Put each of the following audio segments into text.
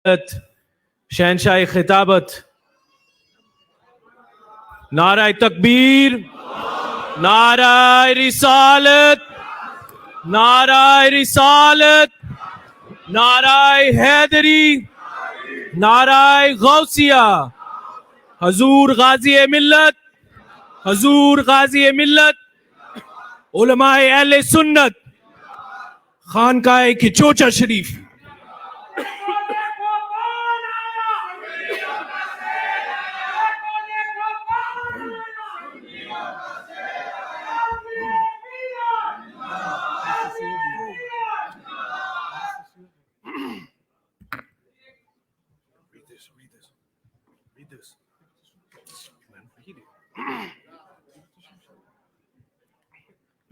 शहनशाह खिताबत, नाराय तकबीर, नाराय रिसालत, नाराय रिसालत, नाराय हैदरी, नाराय गौसिया, हजूर गाजी मिल्लत, हजूर गाजी मिल्लत, उलमाए अहले सुन्नत, खानकाए किचोचा शरीफ।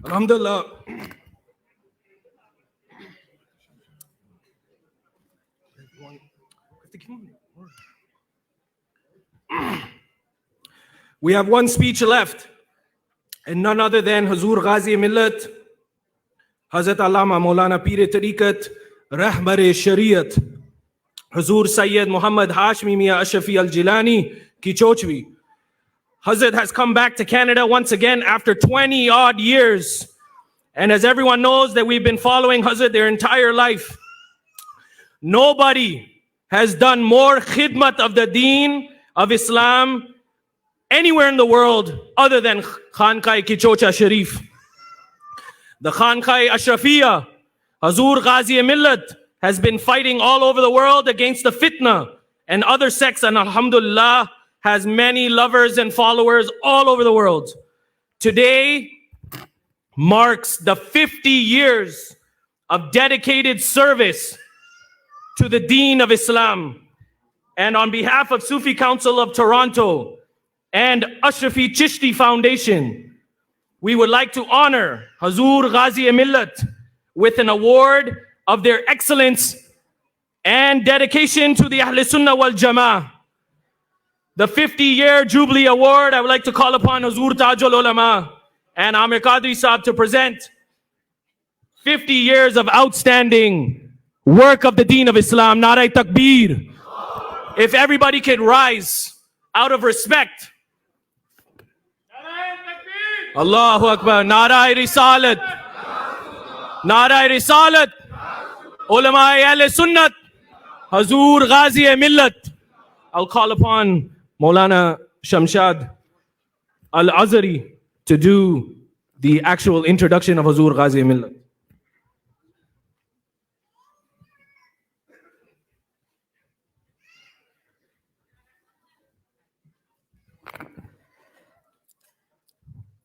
Alhamdulillah. We have one speech left, and none other than Hazur Ghazi Millat, Hazrat Allama Maulana Pir Tariqat, Rahbar Shariat, Hazur Sayyid Muhammad Hashmi Mia Ashrafi Al Jilani Kichochvi. Hazrat has come back to Canada once again after 20 odd years. And as everyone knows that we've been following Hazrat their entire life, nobody has done more khidmat of the deen of Islam anywhere in the world other than Khankai Kichocha Sharif. The Khankai Ashrafiyya, Hazur Ghazi Millat, has been fighting all over the world against the fitna and other sects, and alhamdulillah has many lovers and followers all over the world. Today marks the 50 years of dedicated service to the deen of Islam. And on behalf of Sufi Council of Toronto and Ashrafi Chishti Foundation, we would like to honor Hazur Ghazi Millat with an award of their excellence and dedication to the Ahl Sunnah wal Jama'ah. The 50-year Jubilee Award, I would like to call upon Hazur Tajul Ulama and Amir Qadri Saab to present 50 years of outstanding work of the deen of Islam. Narai Takbir. If everybody could rise out of respect. Allahu Akbar. Narai Risalat. Narai Risalat. Ulama Ahl Sunnat. Hazur Ghazi Millat. I'll call upon Maulana Shamshad Al-Azhari to do the actual introduction of Hazur Ghazi Millat.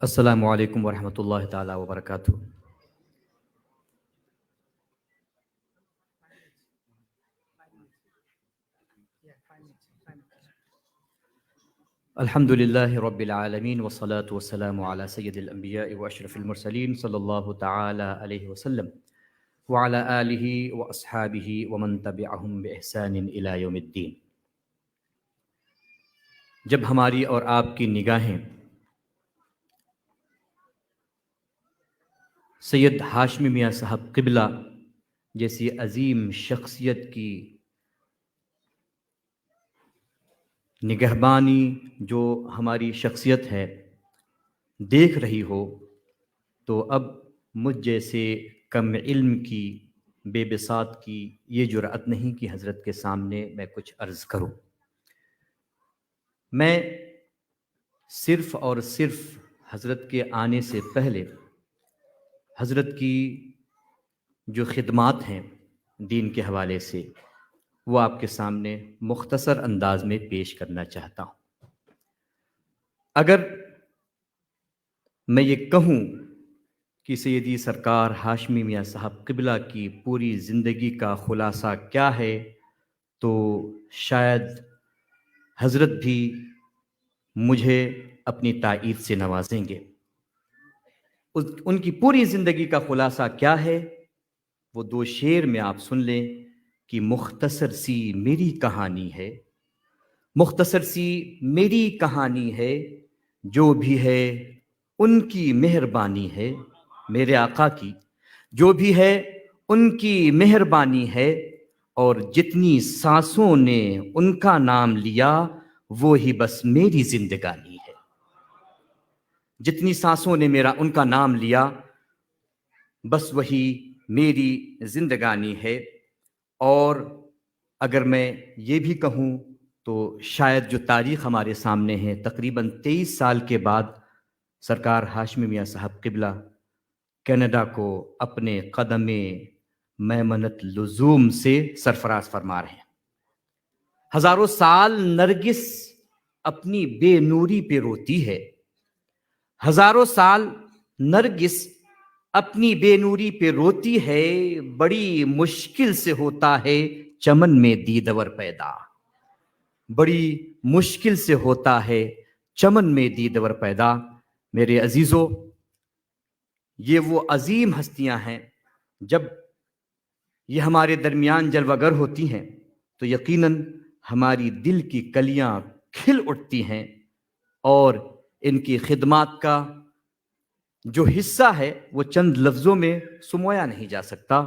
Assalamu alaikum wa rahmatullahi ta'ala wa barakatuh. Alhamdulillahi Rabbil Alameen wa salatu wa salamu ala Sayyidil Anbiya'i wa Ashrafil Mursaleen sallallahu ta'ala alayhi wa sallam wa ala alihi wa ashabihi wa man tabi'ahum bi ihsanin ila yawmiddin. जब हमारी और आपकी निगाहें सैयद हाशमी मियाँ साहब क़िबला जैसी अजीम शख्सियत की निगहबानी जो हमारी शख्सियत है देख रही हो, तो अब मुझ जैसे कम इल्म की बेबिसात की ये जुर्अत नहीं कि हज़रत के सामने मैं कुछ अर्ज़ करूं। मैं सिर्फ़ और सिर्फ़ हज़रत के आने से पहले हज़रत की जो खिदमात हैं दीन के हवाले से वो आपके सामने मुख्तसर अंदाज में पेश करना चाहता हूँ। अगर मैं ये कहूँ कि सैयदी सरकार हाशमी मियाँ साहब क़िबला की पूरी ज़िंदगी का ख़ुलासा क्या है, तो शायद हज़रत भी मुझे अपनी ताईद से नवाजेंगे। उनकी पूरी ज़िंदगी का ख़ुलासा क्या है, वो दो शेर में आप सुन लें कि मुख्तसर सी मेरी कहानी है, मुख्तसर सी मेरी कहानी है, जो भी है उनकी मेहरबानी है, मेरे आका की जो भी है उनकी मेहरबानी है, और जितनी सांसों ने उनका नाम लिया वो ही बस मेरी जिंदगानी है। जितनी सांसों ने मेरा उनका नाम लिया बस वही मेरी जिंदगानी है। और अगर मैं ये भी कहूँ तो शायद जो तारीख़ हमारे सामने है, तकरीबन 23 साल के बाद सरकार हाशमी मियाँ साहब क़िबला कनाडा को अपने क़दमे मैमनत लुज़ूम से सरफराज फरमा रहे हैं। हज़ारों साल नरगिस अपनी बेनूरी पे रोती है, हज़ारों साल नरगिस अपनी बेनूरी पे रोती है, बड़ी मुश्किल से होता है चमन में दीदवर पैदा, बड़ी मुश्किल से होता है चमन में दीदवर पैदा। मेरे अजीज़ों, ये वो अजीम हस्तियां हैं, जब ये हमारे दरमियान जलवागर होती हैं तो यकीनन हमारी दिल की कलियां खिल उठती हैं और इनकी खिदमात का जो हिस्सा है वो चंद लफ्ज़ों में सुमोया नहीं जा सकता।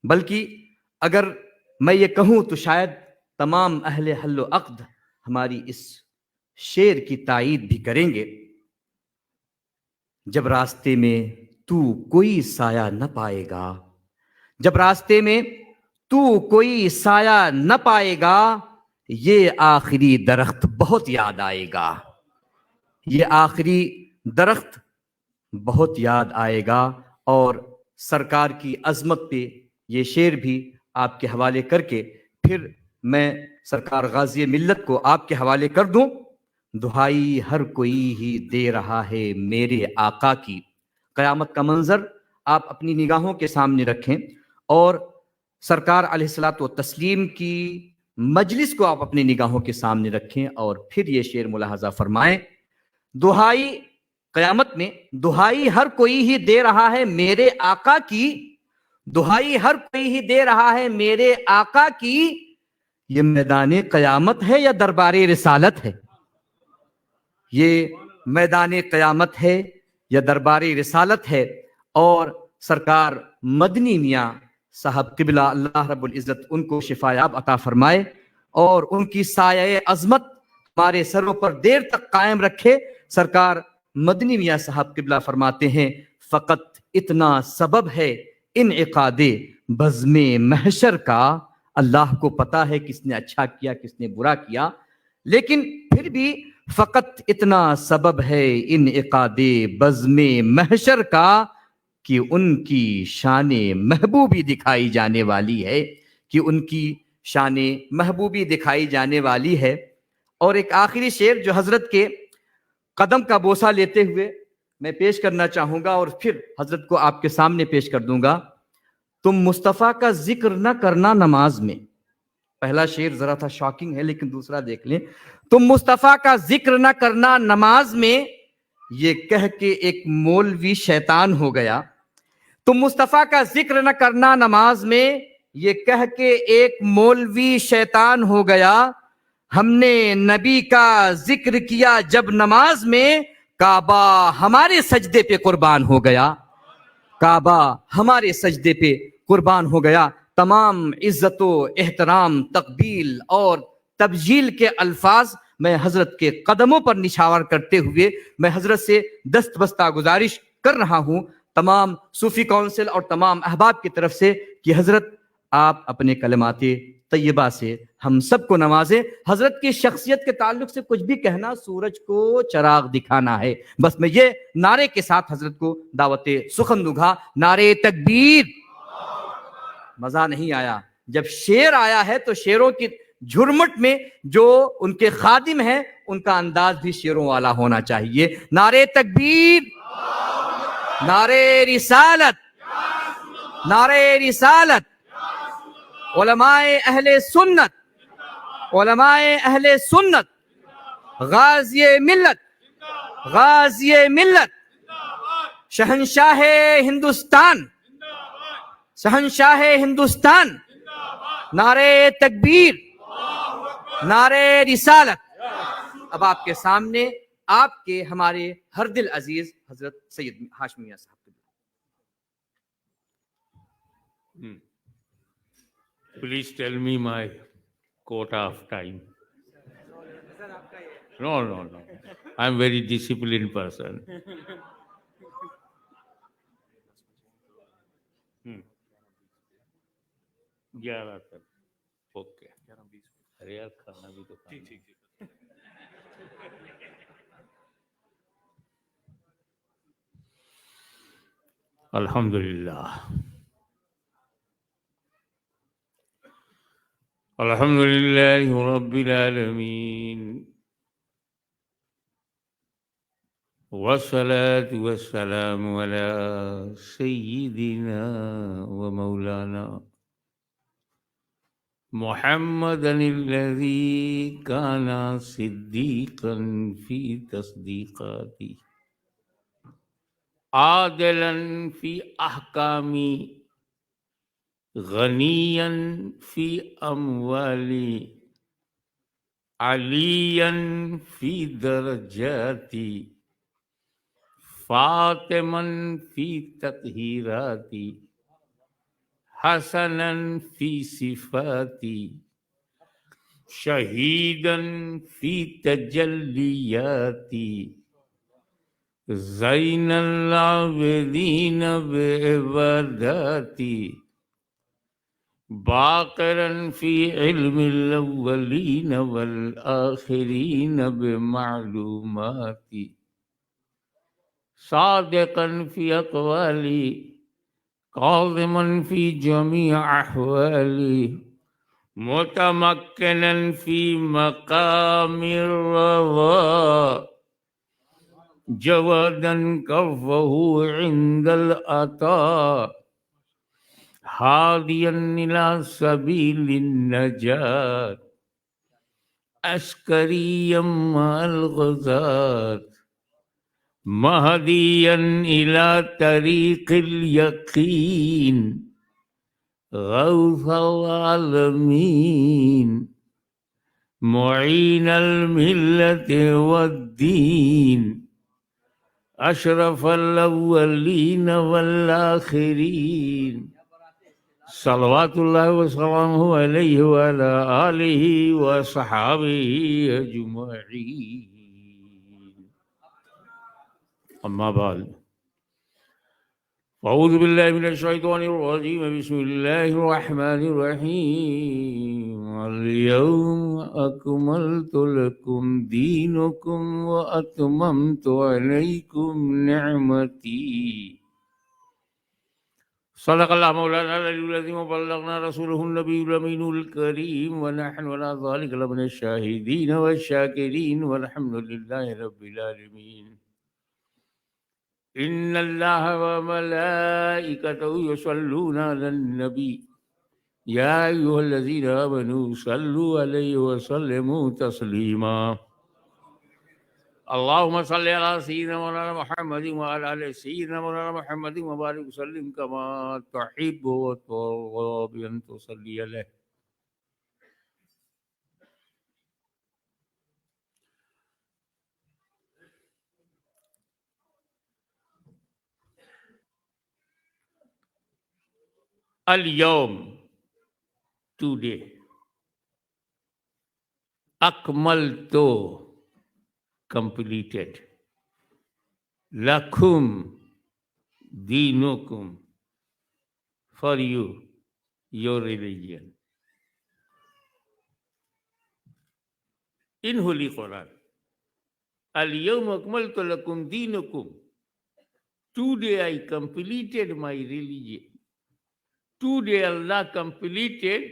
बल्कि अगर मैं ये कहूँ तो शायद तमाम अहले हल्लो अक़्द हमारी इस शेर की तायीद भी करेंगे। जब रास्ते में तू कोई साया न पाएगा, जब रास्ते में तू कोई साया न पाएगा, ये आखिरी दरख्त बहुत याद आएगा, ये आखिरी दरख्त बहुत याद आएगा। और सरकार की अजमत पे ये शेर भी आपके हवाले करके फिर मैं सरकार गाज़ी मिल्लत को आपके हवाले कर दूं। दुहाई हर कोई ही दे रहा है मेरे आका की। क़यामत का मंजर आप अपनी निगाहों के सामने रखें और सरकार अलैहिस्सलातु व तस्लीम की मजलिस को आप अपनी निगाहों के सामने रखें और फिर ये शेर मुलाहजा फरमाएं। दुहाई क़यामत में दुहाई हर कोई ही दे रहा है मेरे आका की, दुहाई हर कोई ही दे रहा है मेरे आका की। ये मैदान क़यामत है या दरबारे रिसालत है? ये मैदान क़यामत है या दरबारे रिसालत है। और सरकार मदनी मियाँ साहब क़िबला अल्लाह रब्बुल इज़्ज़त उनको शिफायाब अता फरमाए और उनकी साया अज़मत हमारे सरों पर देर तक कायम रखे। सरकार मदनी मियाँ साहब क़िबला फरमाते हैं, फ़कत इतना सबब है इन्इक़ादे बज़्मे महशर का। अल्लाह को पता है किसने अच्छा किया किसने बुरा किया, लेकिन फिर भी फ़कत इतना सबब है इन्इक़ादे बज़्मे महशर का कि उनकी शाने महबूबी दिखाई जाने वाली है, कि उनकी शाने महबूबी दिखाई जाने वाली है। और एक आखिरी शेर जो हज़रत के कदम का बोसा लेते हुए मैं पेश करना चाहूँगा और फिर हज़रत को आपके सामने पेश कर दूंगा। तुम मुस्तफ़ा का जिक्र न करना नमाज में। पहला शेर ज़रा था शॉकिंग है, लेकिन दूसरा देख लें। तुम मुस्तफ़ा का जिक्र न करना नमाज में, ये कह के एक मौलवी शैतान हो गया। तुम मुस्तफ़ा का जिक्र न करना नमाज में, ये कह के एक मौलवी शैतान हो गया। हमने नबी का जिक्र किया जब नमाज में, काबा हमारे सजदे पे कुर्बान हो गया, काबा हमारे सजदे पे कुर्बान हो गया। तमाम इज्जतो एहतराम तकबील और तबजील के अल्फाज मैं हजरत के कदमों पर निछावर करते हुए मैं हजरत से दस्तबस्ता गुजारिश कर रहा हूं तमाम सूफी काउंसिल और तमाम अहबाब की तरफ से कि हजरत आप अपने कलमाते तैयबा से हम सबको नवाजें। हजरत की शख्सियत के ताल्लुक से कुछ भी कहना सूरज को चराग दिखाना है। बस मैं ये नारे के साथ हजरत को दावते सुखन दूंगा, नारे तकबीर। मजा नहीं आया, जब शेर आया है तो शेरों की झुरमुट में जो उनके खादिम हैं उनका अंदाज भी शेरों वाला होना चाहिए। नारे तकबीर, नारे रिसालत, नारे रिसालत। उलमाए अहले सुन्नत, उलमाए अहले सुन्नत, गाज़िये मिल्लत, गाज़िये मिल्लत, शहंशाह हिंदुस्तान, शहंशाह हिंदुस्तान। नारे तकबीर, नारे रिसालत। अब आपके सामने आपके हमारे हर दिल अजीज हजरत सैयद हाशमी साहब। please tell me my quota of time. No. I'm very disciplined person. 11 तक ओके। अरे यार खाना भी तो खाना है। अल्हम्दुलिल्लाह अल्हम्दुलिल्लाहि रब्बिल आलमीन वस्सलातु वस्सलामु अला सय्यिदिना व मौलाना मुहम्मदनिल्लज़ी काना सिद्दीक़न फ़ी तस्दीक़ाती आदिलन फ़ी अहकामी गनियन फ़ी अमवाली अलियन फ़ी दरजाती फातिमन फ़ी तत्हीराती हसनन फ़ी सिफ़ाती शहीदन फ़ी तजल्लियाती ज़ैनल आबिदीन बिइबादाती बाक़िरन फ़ी इल्मिल अव्वलीन वल आखिरीन बिमालूमाती सादिक़न फ़ी अक़वाली काज़िमन फ़ी जमी अहवाली मुतमक्किनन फ़ी मक़ामिर रज़ा जवादन कफ़हु इंदल अता हादियन इला सबीलिन नजात अस्करियम मअल ग़ज़ात महदियन इला तरीक़िल यक़ीन गौसल आलमीन मुईनल मिल्लति वद्दीन अशरफल अव्वलीन वल आखिरीन सल्लल्लाहु व सल्लल्लाहु अलैहि व अला आलिहि व सहाबिहि अजमईन। अम्मा बाद अऊज़ु बिल्लाहि मिनश शैतानिर रजीम बिस्मिल्लाहिर रहमानिर रहीम अल-यौमा अकमलतु लकुम दीनकुम व अतममतु अलैकुम निअमती सदक़ल्लाहु मौलाना अल-अलीयुल अज़ीम व बल्लगना रसूलुहुन नबियुल अमीनुल करीम व नहनु अला ज़ालिका लमिनश शाहिदीन व शाकिरीन वल्हम्दुलिल्लाहि रब्बिल आलमीन। इन्नल्लाह व मलाइकतहु युसल्लूना अलन नबी या अय्युहल्लज़ीना आमनू सल्लु अलैहि व सल्लिमू तस्लीमा। अल्लाहुम्मा सल्लि अला सय्यिदिना मौलाना मुहम्मदिन व अला आलि सय्यिदिना मौलाना मुहम्मदिन व बारिक वसल्लिम कमा तुहिब्बु व तुर्ज़ा bi an tusalli अलैहि। अल-यौम today अकमलतु completed lakum dinukum for you your religion in Holy Quran al-yawma akmaltu lakum dinukum today I completed my religion. Today Allah completed,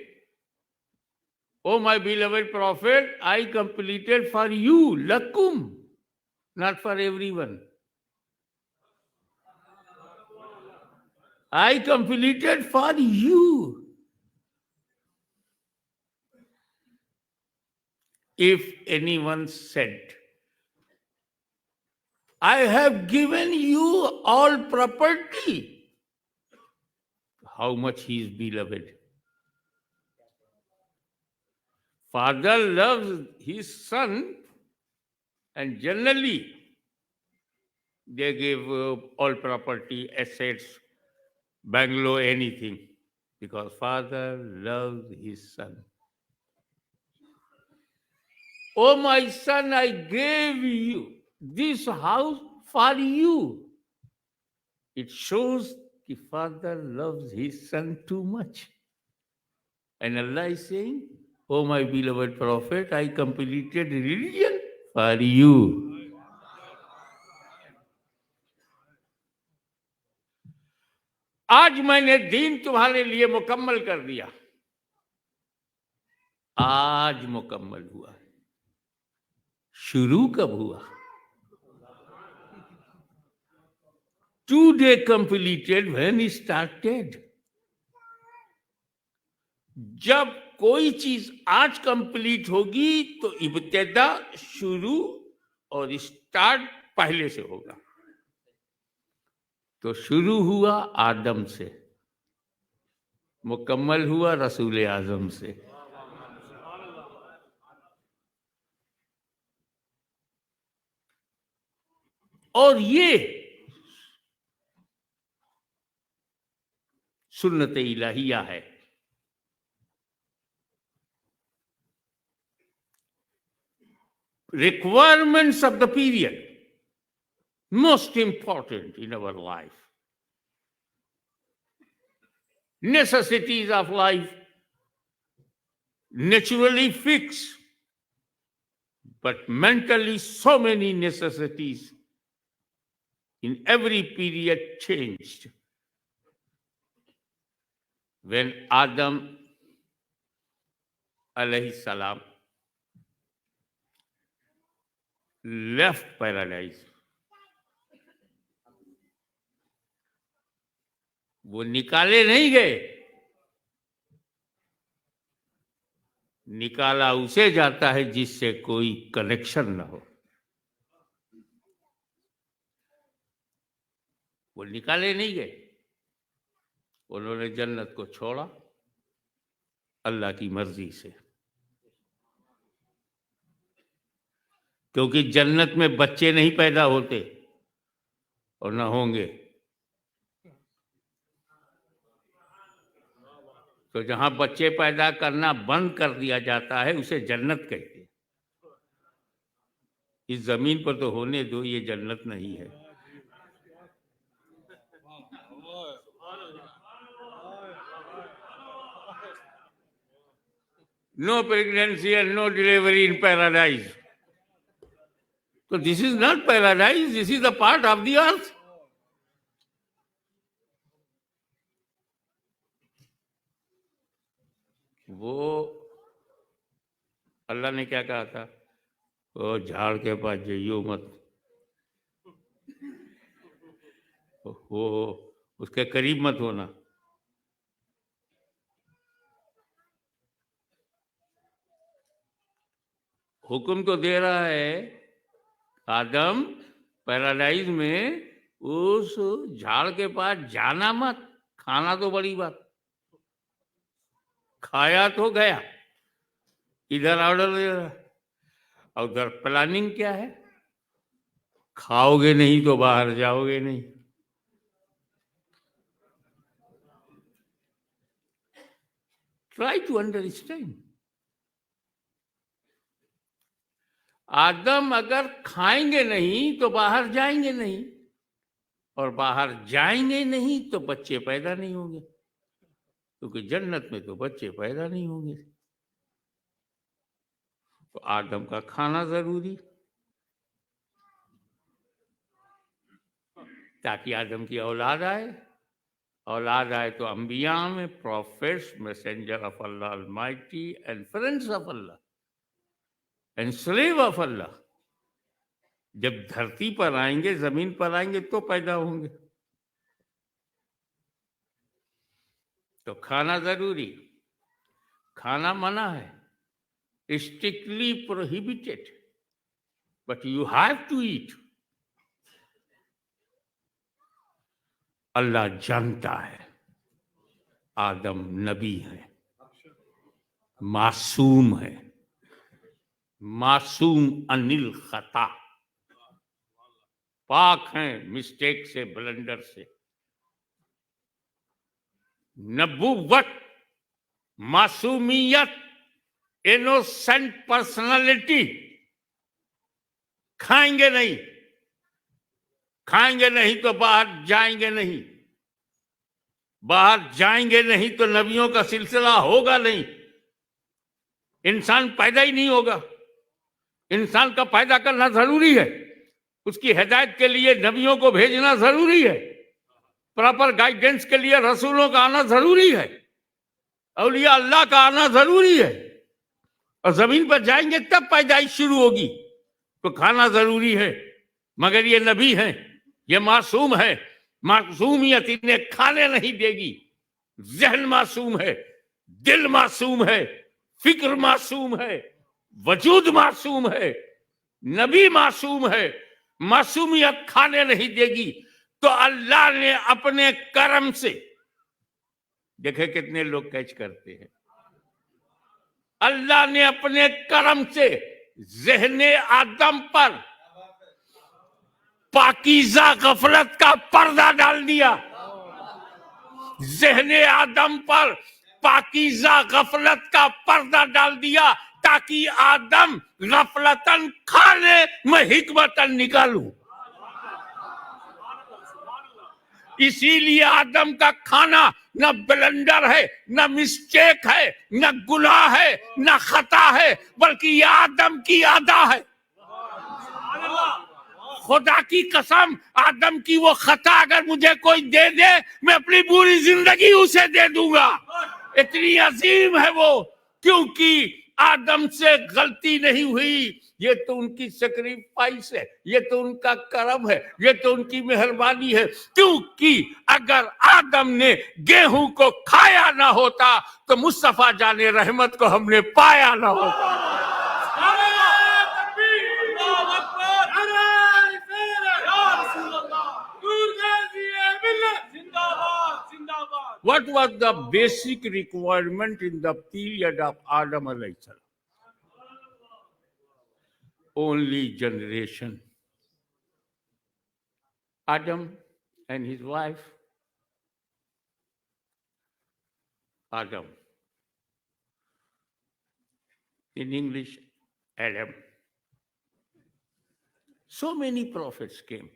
oh my beloved Prophet, I completed for you, lakum, not for everyone. I completed for you. If anyone said, I have given you all property, how much he is beloved. Father loves his son and generally they give all property, assets, Bangalore, anything. because Father loves his Son. Oh, my son, I gave you this house for you. It shows the Father loves his Son too much. And Allah is saying, oh, my beloved Prophet, I completed religion for you. आज मैंने दीन तुम्हारे लिए मुकम्मल कर दिया. आज मुकम्मल हुआ. शुरू कब हुआ? Today completed when he started. जब कोई चीज आज कंप्लीट होगी तो इब्तिदा शुरू और स्टार्ट पहले से होगा. तो शुरू हुआ आदम से, मुकम्मल हुआ रसूल आजम से. और ये सुन्नत इलाहिया है. Requirements of the period, most important in our life. Necessities of life, naturally fixed, but mentally so many necessities in every period changed. When Adam alayhi salam left paradise, वो निकाले नहीं गए, निकाला उसे जाता है जिससे कोई कनेक्शन ना हो. वो निकाले नहीं गए, उन्होंने जन्नत को छोड़ा अल्लाह की मर्जी से. क्योंकि जन्नत में बच्चे नहीं पैदा होते और ना होंगे. तो जहां बच्चे पैदा करना बंद कर दिया जाता है उसे जन्नत कहते हैं. इस जमीन पर तो होने दो, ये जन्नत नहीं है. No pregnancy and no delivery in paradise. So this is not paradise, this is a part of the earth. वो अल्लाह ने क्या कहा था? वो झाड़ के पास जाइयो मत, वो उसके करीब मत होना. हुक्म तो दे रहा है आदम पैराडाइज में उस झाड़ के पास जाना मत. खाना तो बड़ी बात, खाया तो गया, इधर ऑर्डर दे रहा, और उधर प्लानिंग क्या है? खाओगे नहीं तो बाहर जाओगे नहीं. Try to understand. आदम अगर खाएंगे नहीं तो बाहर जाएंगे नहीं, और बाहर जाएंगे नहीं तो बच्चे पैदा नहीं होंगे, क्योंकि जन्नत में तो बच्चे पैदा नहीं होंगे. तो आदम का खाना जरूरी, ताकि आदम की औलाद आए. औलाद आए तो अंबिया में prophets, messenger of Allah almighty and friends of Allah and slave of Allah जब धरती पर आएंगे, जमीन पर आएंगे तो पैदा होंगे. तो खाना जरूरी. खाना मना है, strictly prohibited, but you have to eat. Allah जानता है आदम नबी है, मासूम है, मासूम अनिल खता, पाक हैं मिस्टेक से, ब्लंडर से. नबूवत मासूमियत, इनोसेंट पर्सनालिटी, खाएंगे नहीं, खाएंगे नहीं तो बाहर जाएंगे नहीं, बाहर जाएंगे नहीं तो नबियों का सिलसिला होगा नहीं, इंसान पैदा ही नहीं होगा। इंसान का पैदा करना जरूरी है, उसकी हिदायत के लिए नबियों को भेजना जरूरी है, प्रॉपर गाइडेंस के लिए रसूलों का आना जरूरी है, औलिया अल्लाह का आना जरूरी है। और जमीन पर जाएंगे तब पैदाइश शुरू होगी, तो खाना जरूरी है। मगर ये नबी है, ये मासूम है, मासूमियत इन्हें खाने नहीं देगी। जहन मासूम है, दिल मासूम है, फिक्र मासूम है, वजूद मासूम है, नबी मासूम है, मासूमियत खाने नहीं देगी। तो अल्लाह ने अपने करम से, देखे कितने लोग कैच करते हैं, अल्लाह ने अपने करम से ज़हने आदम पर पाकीज़ा गफलत का पर्दा डाल दिया। ज़हने आदम पर पाकीज़ा गफलत का पर्दा डाल दिया, ताकि आदम गफलतन खाने में हिकमतन निकालूं। इसीलिए आदम का खाना न ब्लेंडर है, न मिस्टेक है, न गुनाह है, न खता है, बल्कि यह आदम की अदा है। खुदा की कसम, आदम की वो खता अगर मुझे कोई दे दे, मैं अपनी पूरी जिंदगी उसे दे दूंगा। इतनी अजीम है वो, क्योंकि आदम से गलती नहीं हुई। ये तो उनकी सैक्रिफाइस है, ये तो उनका करम है, ये तो उनकी मेहरबानी है। क्योंकि अगर आदम ने गेहूं को खाया ना होता तो मुस्तफा जाने रहमत को हमने पाया ना होता। What was the basic requirement in the period of Adam alayhi salam? Only generation. Adam and his wife, Adam. In English, Adam. So many prophets came.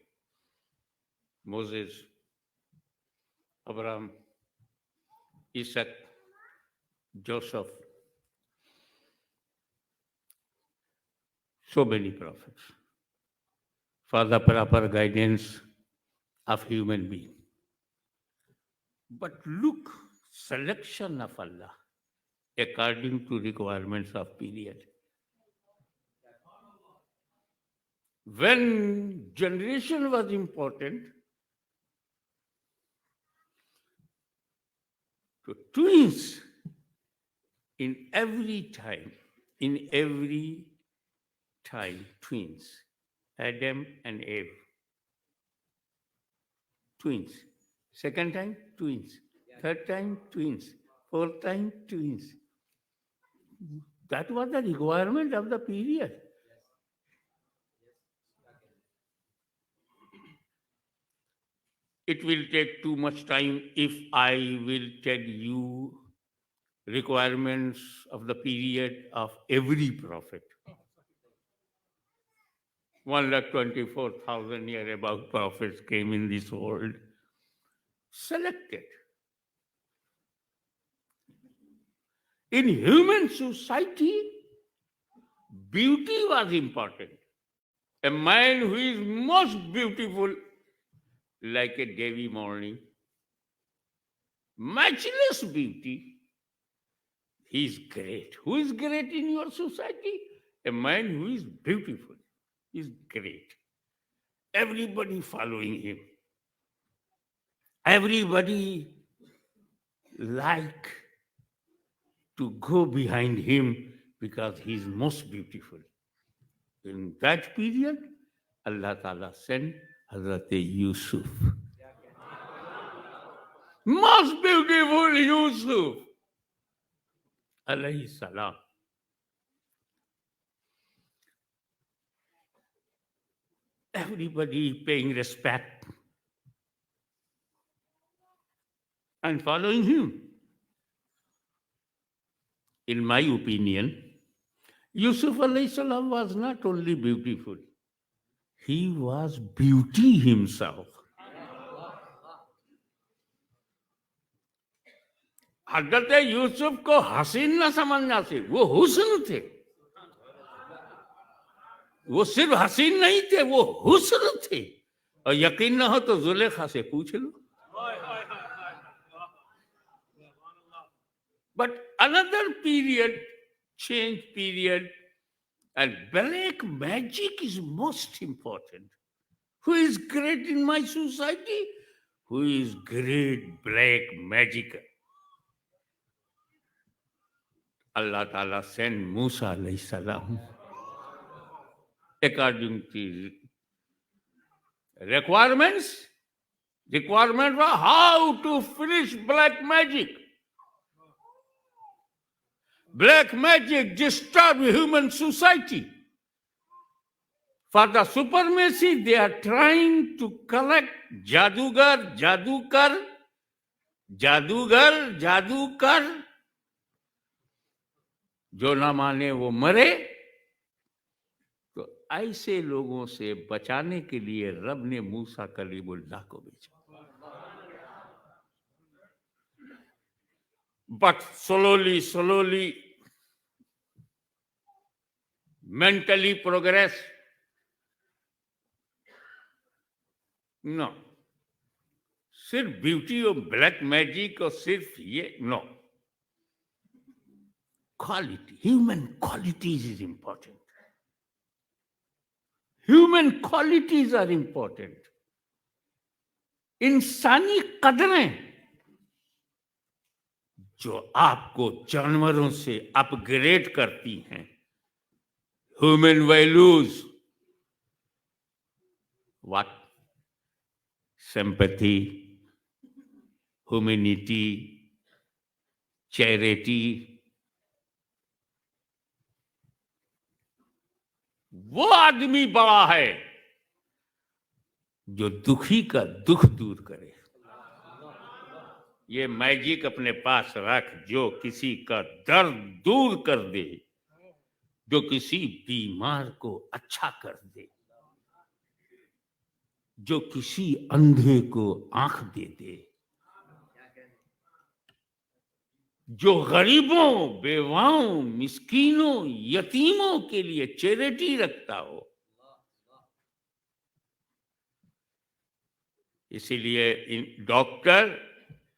Moses, Abraham, Isaac, Joseph. So many prophets for the proper guidance of human being. But look, selection of Allah according to requirements of period. When generation was important, to twins in every time, twins, Adam and Eve, twins. Second time, twins. Third time, twins. Fourth time, twins. That was the requirement of the period. It will take too much time if I will tell you requirements of the period of every prophet. 1,24,000 year about prophets came in this world, selected. In human society, beauty was important. A man who is most beautiful, like a Devi morning, matchless beauty, he is great. Who is great in your society? A man who is beautiful is great. Everybody following him. Everybody like to go behind him because he is most beautiful. In that period, Allah Ta'ala sent Hazrat Yusuf. Most beautiful Yusuf, alayhi salam. Everybody paying respect and following him. in my opinion, Yusuf alayhi salam was not only beautiful, he was beauty himself. हजरत यूसुफ को हसीन न समझना से, वो हुस्न थे। वो सिर्फ हसीन नहीं थे, वो हुस्न थे। और यकीन न हो तो जुलेखा से पूछ लो। But another period, change period, and black magic is most important. Who is great in my society? Who is great black magic? Allah Ta'ala sent Musa alayhi salam according to requirements. Requirement was how to finish black magic. Black magic disturbs human society. For the supremacy, they are trying to collect jadugar, जो ना माने वो मरे। तो ऐसे लोगों से बचाने के लिए रब ने मूसा कलीमुल्लाह को भेजा। But slowly, mentally progress. No. सिर्फ ब्यूटी और ब्लैक मैजिक और सिर्फ ये no. Quality, human qualities is important. Human qualities are important. इंसानी कदरें जो आपको जानवरों से अपग्रेड करती हैं। Human values, what? Sympathy, humanity, charity. वो आदमी बड़ा है जो दुखी का दुख दूर करे। ये मैजिक अपने पास रख, जो किसी का दर्द दूर कर दे, जो किसी बीमार को अच्छा कर दे, जो किसी अंधे को आंख दे दे, जो गरीबों, बेवाओं, मिस्कीनों, यतीमों के लिए चैरिटी रखता हो। इसीलिए doctor,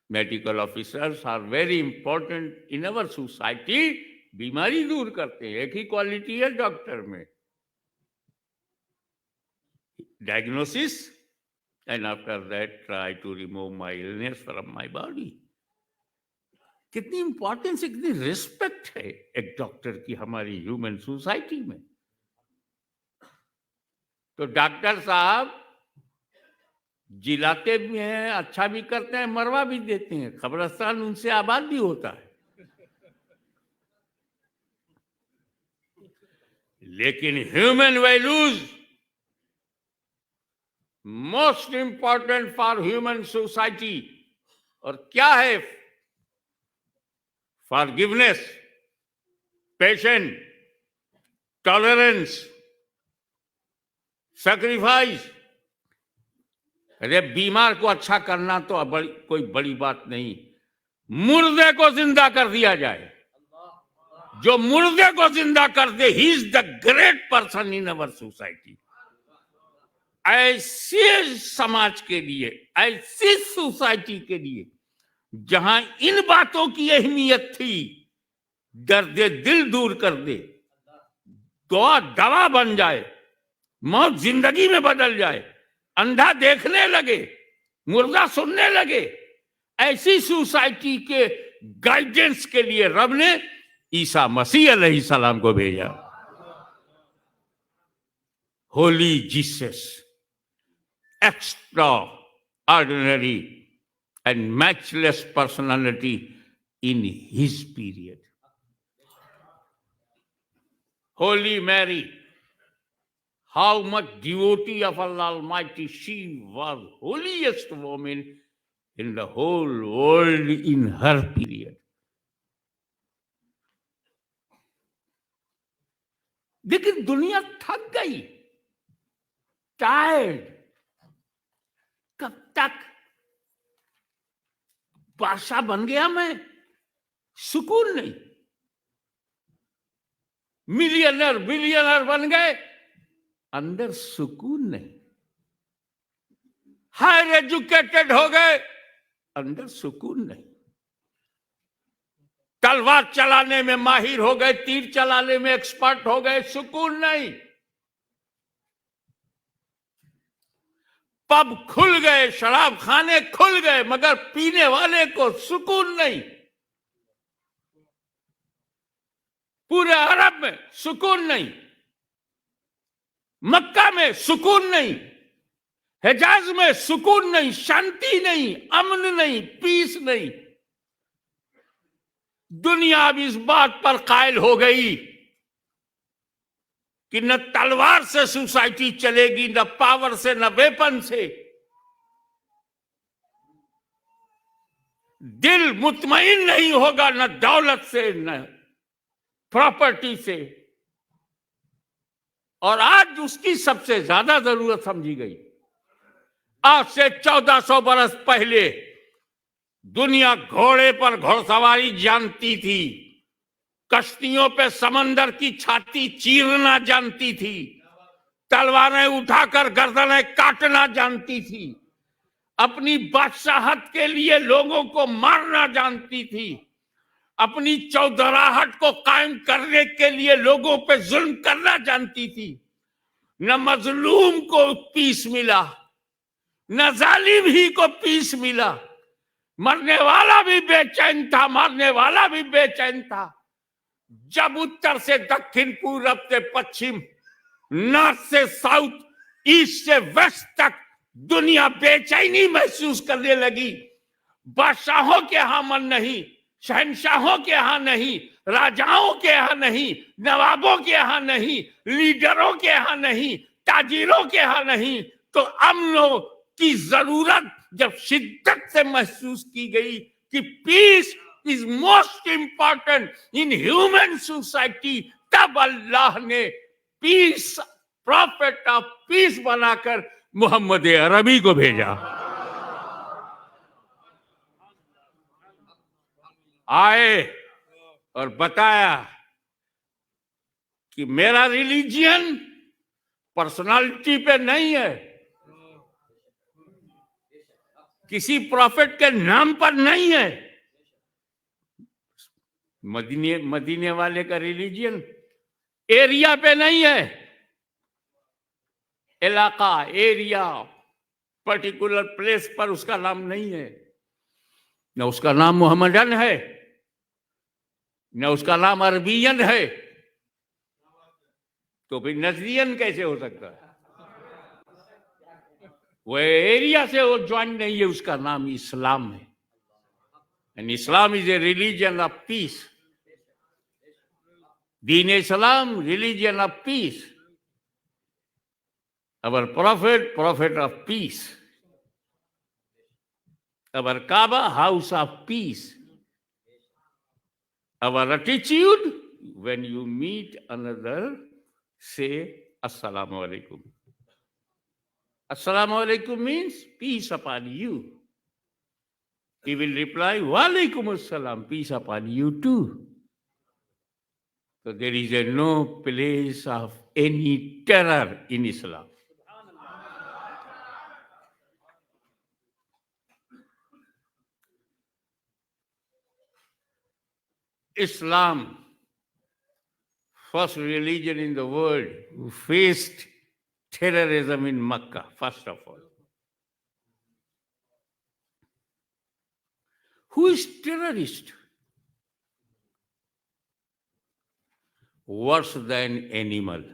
medical officers are very important in our society. बीमारी दूर करते हैं, एक ही क्वालिटी है डॉक्टर में, diagnosis and after that try to remove my illness from my body. कितनी इंपॉर्टेंस, कितनी रिस्पेक्ट है एक डॉक्टर की हमारी ह्यूमन सोसाइटी में। तो डॉक्टर साहब जिलाते भी हैं, अच्छा भी करते हैं, मरवा भी देते हैं, कब्रिस्तान उनसे आबाद भी होता है। लेकिन human values most important for human society. और क्या है? Forgiveness, patience, tolerance, sacrifice. अरे बीमार को अच्छा करना तो कोई बड़ी बात नहीं। मुर्दे को जिंदा कर दिया जाए, जो मुर्दे को जिंदा कर दे, he is the great person in our society. ऐसे समाज के लिए, ऐसी सोसाइटी के लिए जहां इन बातों की अहमियत थी, दर्द दिल दूर कर दे, दुआ दवा बन जाए, मौत जिंदगी में बदल जाए, अंधा देखने लगे, मुर्दा सुनने लगे, ऐसी सोसाइटी के गाइडेंस के लिए रब ने ईसा मसीह अलैहि सलाम को भेजा। Holi Jesus, extra ordinary and matchless personality in his period. Holy Mary, how much devotee of Allah Almighty, she was holiest woman in the whole world in her period. लेकिन दुनिया थक गई, टायर्ड। कब तक? बादशाह बन गया मैं, सुकून नहीं। मिलियनर बिलियनर बन गए, अंदर सुकून नहीं। हायर एजुकेटेड हो गए, अंदर सुकून नहीं। तलवार चलाने में माहिर हो गए, तीर चलाने में एक्सपर्ट हो गए, सुकून नहीं। पब खुल गए, शराब खाने खुल गए, मगर पीने वाले को सुकून नहीं। पूरे अरब में सुकून नहीं, मक्का में सुकून नहीं, हिजाज में सुकून नहीं, शांति नहीं, अमन नहीं, पीस नहीं। दुनिया अब इस बात पर कायल हो गई कि न तलवार से सोसाइटी चलेगी, न पावर से, न वेपन से। दिल मुतमईन नहीं होगा, न दौलत से, न प्रॉपर्टी से। और आज उसकी सबसे ज्यादा जरूरत समझी गई। आज से 1400 बरस पहले दुनिया घोड़े पर घोड़सवारी जानती थी, कश्तियों पे समंदर की छाती चीरना जानती थी, तलवारें उठाकर गर्दनें काटना जानती थी, अपनी बादशाहत के लिए लोगों को मारना जानती थी, अपनी चौधराहट को कायम करने के लिए लोगों पे जुल्म करना जानती थी। न मजलूम को पीस मिला, न जालिम ही को पीस मिला। मरने वाला भी बेचैन था, मारने वाला भी बेचैन था। जब उत्तर से दक्षिण, पूरब से पश्चिम, नॉर्थ से साउथ, ईस्ट से वेस्ट तक दुनिया बेचैनी महसूस करने लगी। बादशाहों के यहां मन नहीं, शहनशाहों के यहां नहीं, राजाओं के यहां नहीं, नवाबों के यहां नहीं, लीडरों के यहां नहीं, ताजिरों के यहां नहीं, तो अमनों की जरूरत जब शिद्दत से महसूस की गई कि peace is most important in human society, तब अल्लाह ने पीस, प्रॉफिट ऑफ पीस बनाकर मोहम्मद अरबी को भेजा। आए और बताया कि मेरा रिलीजियन पर्सनालिटी पे नहीं है, किसी प्रॉफिट के नाम पर नहीं है। मदीने वाले का रिलीजियन एरिया पे नहीं है, इलाका, एरिया, पर्टिकुलर प्लेस पर उसका नाम नहीं है। न उसका नाम मोहम्मदन है, न उसका नाम अरबियन है, तो फिर नजरियन कैसे हो सकता है? वह एरिया से वो ज्वाइन नहीं है, उसका नाम इस्लाम है। And Islam is a religion of peace. दीन Islam, religion of peace. Our prophet, prophet of peace. Our Kaaba, house of peace. Our attitude, when you meet another, say Assalamu alaikum. Assalamu alaikum means peace upon you. He will reply, Wa alaikum assalam, peace upon you too. So there is no place of any terror in Islam. Islam, first religion in the world who faced terrorism in Mecca, first of all. Who is terrorist? Worse than animal.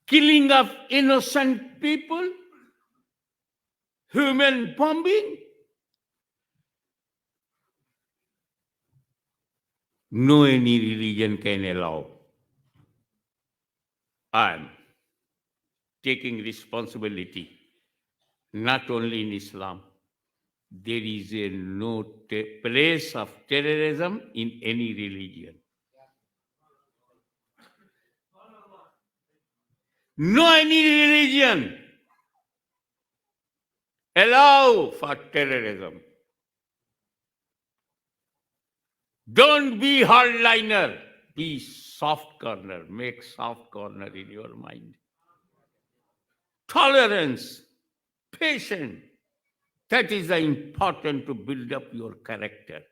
Killing of innocent people, human bombing. No any religion can allow. I am taking responsibility, not only in Islam. There is no place of terrorism in any religion. No any religion allow for terrorism. Don't be hardliner. Be soft corner. Make soft corner in your mind. Tolerance, patience. That is the important to build up your character.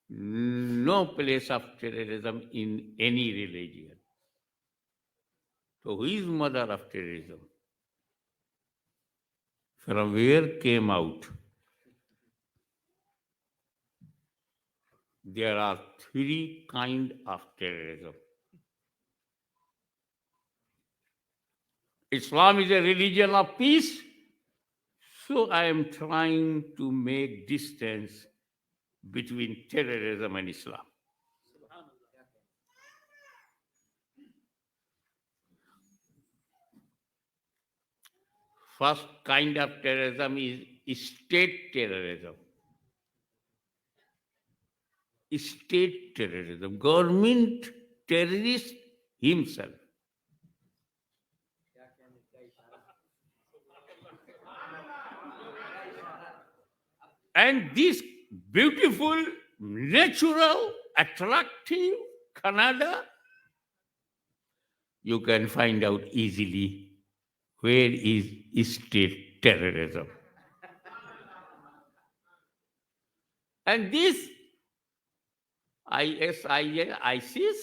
No place of terrorism in any religion. So who is mother of terrorism? From where came out? There are three kinds of terrorism. Islam is a religion of peace. So I am trying to make distance between terrorism and Islam. First kind of terrorism is state terrorism. State terrorism, government terrorist himself. And this beautiful, natural, attractive Canada, you can find out easily where is state terrorism. And this ISIS,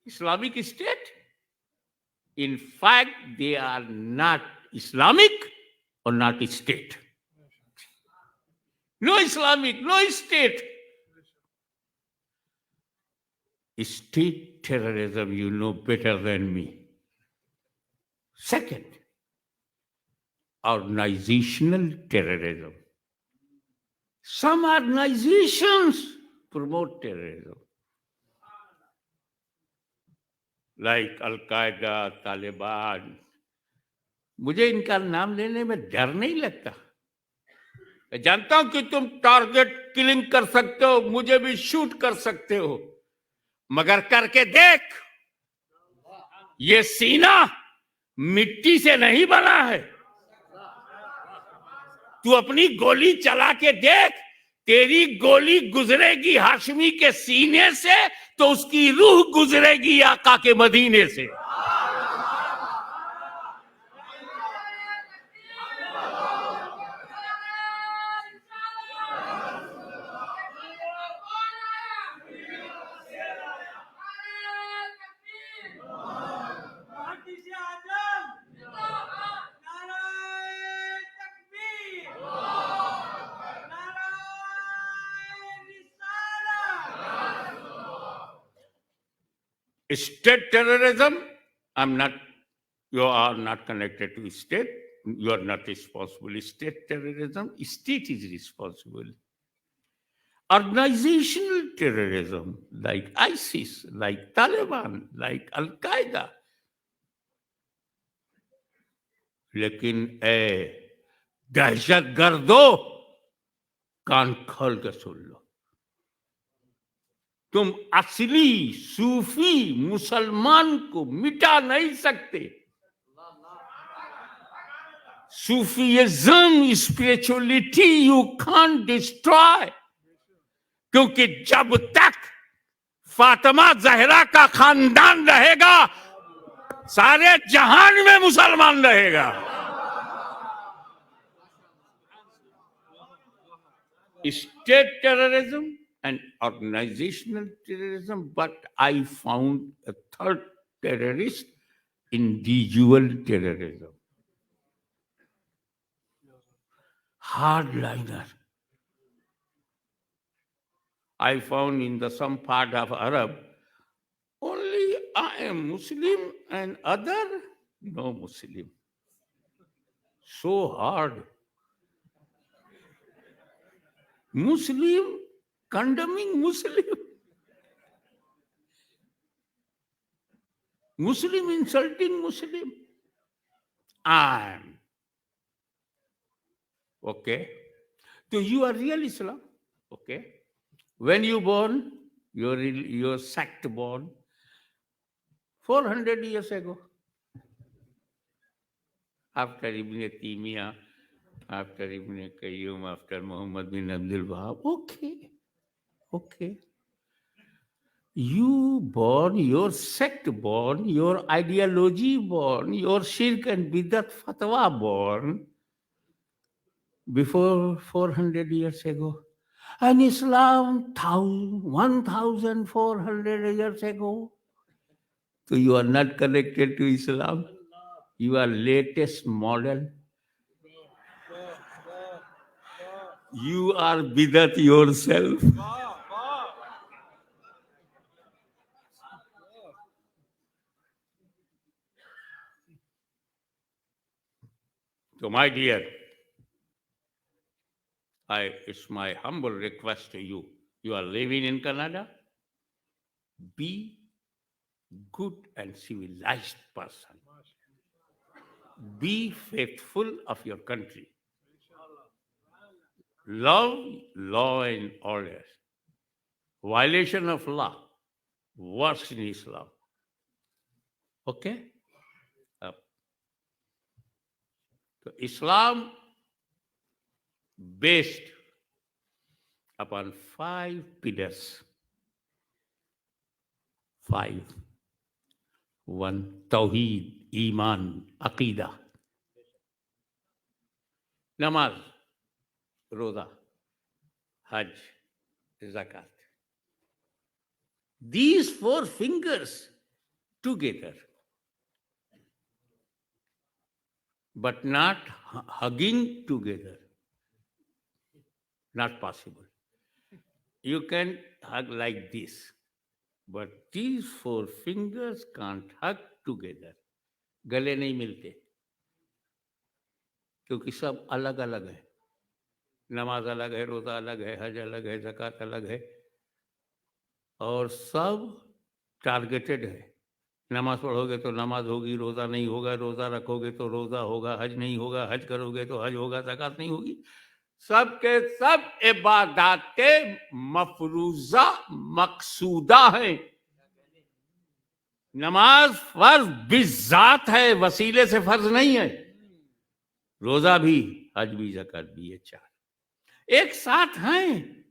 Islamic State, in fact, they are not Islamic or not a state. No Islamic, no state. State terrorism, you know better than me. Second, organizational terrorism. Some organizations promote terrorism, like Al-Qaeda, Taliban. मुझे इनका नाम लेने में डर नहीं लगता. मैं जानता हूं कि तुम टारगेट किलिंग कर सकते हो, मुझे भी शूट कर सकते हो, मगर करके देख. ये सीना मिट्टी से नहीं बना है. तू अपनी गोली चला के देख, तेरी गोली गुजरेगी हाशमी के सीने से तो उसकी रूह गुजरेगी आका के मदीने से. State terrorism, you are not connected to state. You are not responsible. State terrorism, state is responsible. Organizational terrorism, like ISIS, like Taliban, like Al-Qaeda. लेकिन दहशत गर्दो कान खोल के सुन लो. तुम असली सूफी मुसलमान को मिटा नहीं सकते. सूफीइज्म, स्पिरिचुअलिटी यू कांट डिस्ट्रॉय, क्योंकि जब तक फातिमा जहरा का खानदान रहेगा सारे जहान में मुसलमान रहेगा. State terrorism and organizational terrorism, but I found a third terrorist, individual terrorism. Hardliner. I found in some part of Arab, only I am Muslim and other no Muslim. So hard. Muslim condemning Muslim. Muslim insulting Muslim. Okay. So you are real Islam. Okay. When you born, your sect born. 400 years ago. After Ibn Taymiyyah, after Ibn Qayyum, after Muhammad bin Abdul Wahab. Okay. You born, your sect born, your ideology born, your shirk and bidat fatwa born before 400 years ago. And Islam 1400 years ago. So you are not connected to Islam. You are latest model. You are bidat yourself. So my dear, it's my humble request to you. You are living in Canada. Be good and civilized person. Be faithful of your country. Love law and order. Violation of law, worse in Islam. Okay? So Islam based upon 5 pillars. 5. 1. Tawheed, Iman, Aqidah. Namaz, Roza, Hajj, Zakat. These 4 fingers together, but not hugging together. Not possible. You can hug like this, but these 4 fingers can't hug together. गले नहीं मिलते क्योंकि सब अलग अलग है. नमाज अलग है, रोजा अलग है, हज अलग है, ज़कात अलग है, और सब टारगेटेड है. नमाज पढ़ोगे तो नमाज होगी, रोजा नहीं होगा, रोजा रखोगे तो रोजा होगा, हज नहीं होगा, हज करोगे तो हज होगा, ज़कात नहीं होगी. सबके सब इबादतें मफरूजा मकसूदा है. नमाज फर्ज बिज़ात है, वसीले से फर्ज नहीं है. रोजा भी, हज भी, ज़कात भी, ये 4 एक साथ हैं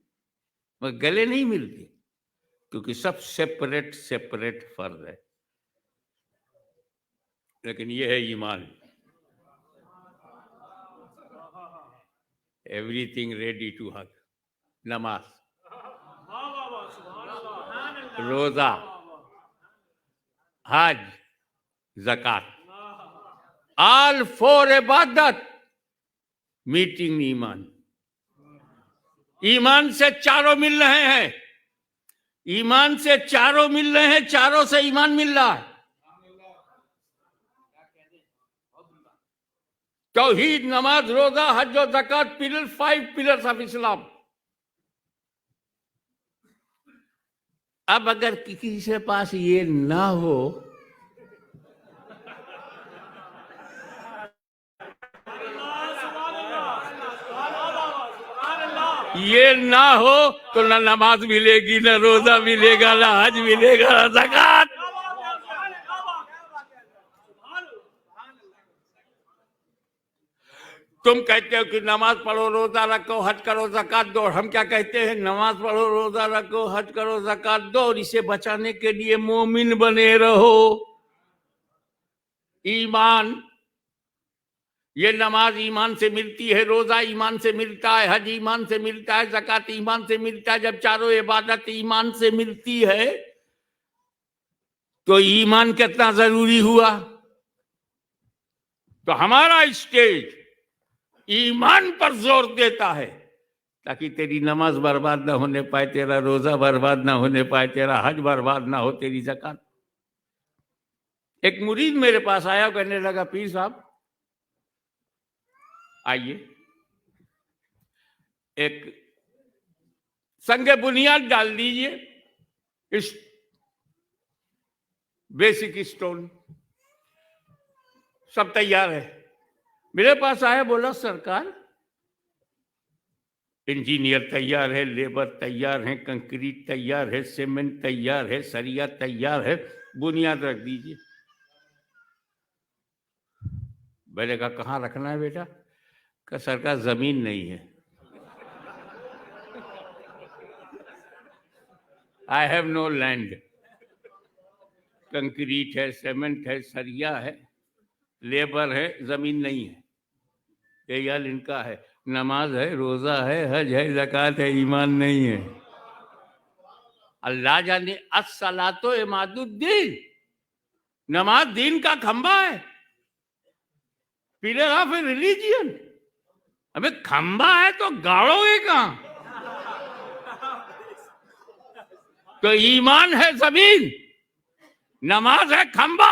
मगर गले नहीं मिलते क्योंकि सब सेपरेट सेपरेट फर्ज है. लेकिन ये है ईमान. Everything ready to hug. नमाज, रोजा, हज, ज़कात, ऑल 4 इबादत मीटिंग ईमान. ईमान से चारों मिल रहे हैं. ईमान से चारों मिल रहे हैं, चारों से ईमान मिल रहा है. तौहीद, नमाज, रोजा, हज और ज़कात पिलर, 5 पिलर्स ऑफ इस्लाम. अब अगर किसी के पास ये ना हो तो ना नमाज मिलेगी, ना रोजा मिलेगा, ना हज मिलेगा, ना ज़कात. तुम कहते हो कि नमाज पढ़ो, रोजा रखो, हज करो, ज़कात दो. और हम क्या कहते हैं? नमाज पढ़ो, रोजा रखो, हज करो, ज़कात दो, और इसे बचाने के लिए मोमिन बने रहो. ईमान, ये नमाज ईमान से मिलती है, रोजा ईमान से मिलता है, हज ईमान से मिलता है, ज़कात ईमान से मिलता है. जब चारों इबादत ईमान से मिलती है तो ईमान कितना जरूरी हुआ. तो हमारा स्टेज ईमान पर जोर देता है ताकि तेरी नमाज बर्बाद ना होने पाए, तेरा रोजा बर्बाद ना होने पाए, तेरा हज बर्बाद ना हो, तेरी ज़कात. एक मुरीद मेरे पास आया, कहने लगा, पीर साहब आइए, एक संग बुनियाद डाल दीजिए, इस बेसिक स्टोन सब तैयार है. मेरे पास आया, बोला सरकार इंजीनियर तैयार है, लेबर तैयार है, कंक्रीट तैयार है, सीमेंट तैयार है, सरिया तैयार है, बुनियाद रख दीजिए। मैंने कहा कहाँ रखना है बेटा? कहा सरकार जमीन नहीं है। I have no land. Concrete है, सीमेंट है, सरिया है, लेबर है, जमीन नहीं है। ये यार इनका है। नमाज है, रोजा है, हज है, ज़कात है, ईमान नहीं है। अल्लाह जाने अस्सलातो इमादुद्दीन, नमाज दीन का खंबा है, पिलर ऑफ ए रिलीजियन। अबे खंबा है तो गाड़ोगे कहां? तो ईमान है जमीन, नमाज है खंबा।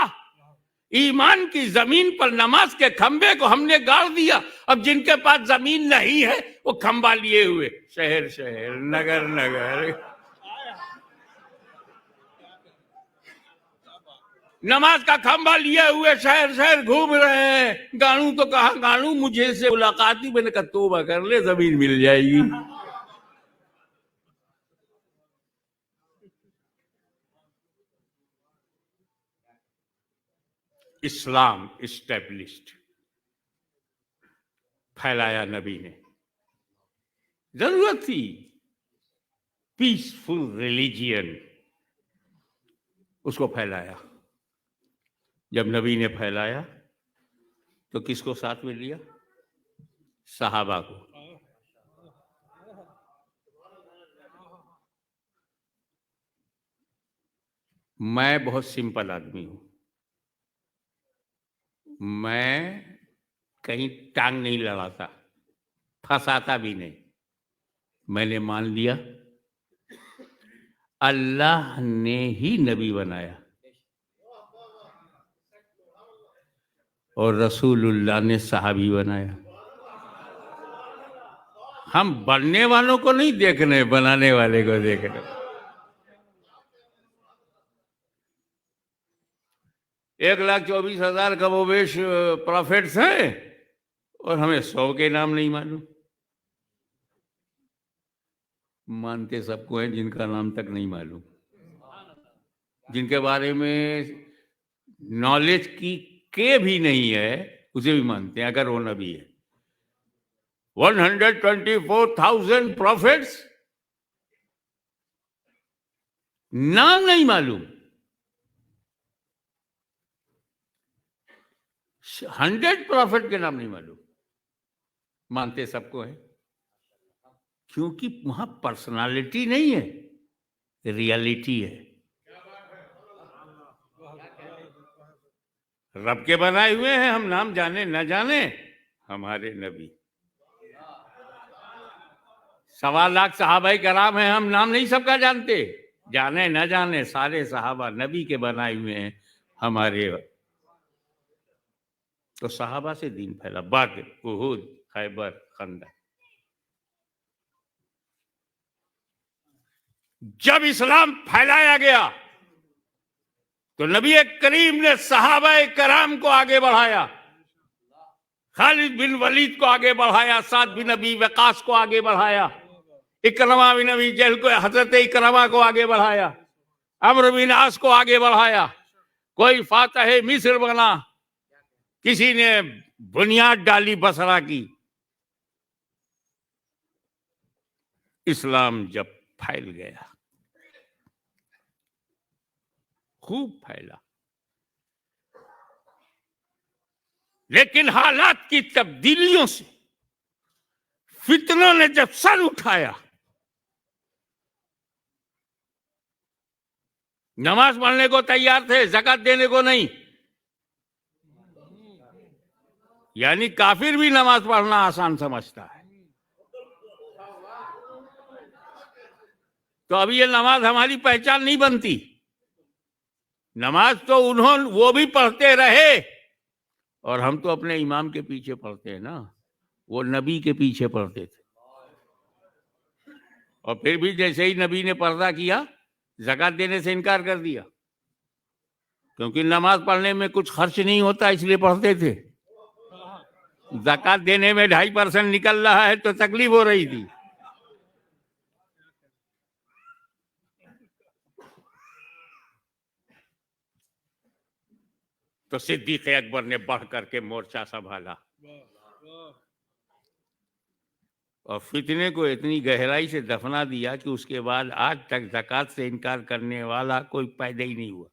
ईमान की जमीन पर नमाज के खंबे को हमने गाड़ दिया। अब जिनके पास जमीन नहीं है वो खंबा लिए हुए शहर शहर, नगर नगर, नमाज का खंबा लिए हुए शहर शहर घूम रहे हैं। गानू तो कहा गानू मुझे से मुलाकात ही। मैंने कहा तौबा कर ले, जमीन मिल जाएगी। इस्लाम इस्टेब्लिश्ड, फैलाया नबी ने। जरूरत थी पीसफुल रिलीजियन, उसको फैलाया। जब नबी ने फैलाया तो किसको साथ में लिया? सहाबा को। मैं बहुत सिंपल आदमी हूं, मैं कहीं टांग नहीं लड़ाता, फंसाता भी नहीं। मैंने मान लिया अल्लाह ने ही नबी बनाया और रसूलुल्लाह ने सहाबी बनाया। हम बनने वालों को नहीं देख रहे, बनाने वाले को देख रहे। 1,24,000 कमोबेश प्रॉफिट्स हैं और हमें 100 के नाम नहीं मालूम। मानते सबको हैं, जिनका नाम तक नहीं मालूम, जिनके बारे में नॉलेज की के भी नहीं है, उसे भी मानते हैं अगर वो नबी है। 124,000 प्रॉफिट्स, नाम नहीं मालूम। 100 प्रॉफिट के नाम नहीं मालूम, मानते सबको है। क्योंकि वहां पर्सनालिटी नहीं है, रियलिटी है। रब के बनाए हुए हैं हम, नाम जाने न जाने, हमारे नबी। 1.25 लाख सहाबाए कराम हैं, हम नाम नहीं सबका जानते, जाने न जाने सारे सहाबा नबी के बनाए हुए हैं हमारे। तो सहाबा से दीन फैला। बद्र, उहुद, खैबर, खंदक। जब इस्लाम फैलाया गया तो नबी करीम ने सहाबाए कराम को आगे बढ़ाया, खालिद बिन वलीद को आगे बढ़ाया, साद बिन अबी वकास को आगे बढ़ाया, इकरमा बिन अबी जहल को, हजरत इकरमा को आगे बढ़ाया, अम्र बिन आस को आगे बढ़ाया। कोई फातह मिस्र बना, किसी ने बुनियाद डाली बसरा की। इस्लाम जब फैल गया, खूब फैला, लेकिन हालात की तब्दीलियों से फितनों ने जब सर उठाया, नमाज पढ़ने को तैयार थे, ज़कात देने को नहीं। यानी काफिर भी नमाज पढ़ना आसान समझता है। तो अभी ये नमाज हमारी पहचान नहीं बनती। नमाज तो वो भी पढ़ते रहे और हम तो अपने इमाम के पीछे पढ़ते हैं ना, वो नबी के पीछे पढ़ते थे। और फिर भी जैसे ही नबी ने पर्दा किया, ज़कात देने से इनकार कर दिया, क्योंकि नमाज पढ़ने में कुछ खर्च नहीं होता, इसलिए पढ़ते थे। ज़कात देने में 2.5% निकल रहा है तो तकलीफ हो रही थी। तो सिद्दीक अकबर ने बढ़ करके मोर्चा संभाला और फितने को इतनी गहराई से दफना दिया कि उसके बाद आज तक ज़कात से इनकार करने वाला कोई पैदा ही नहीं हुआ।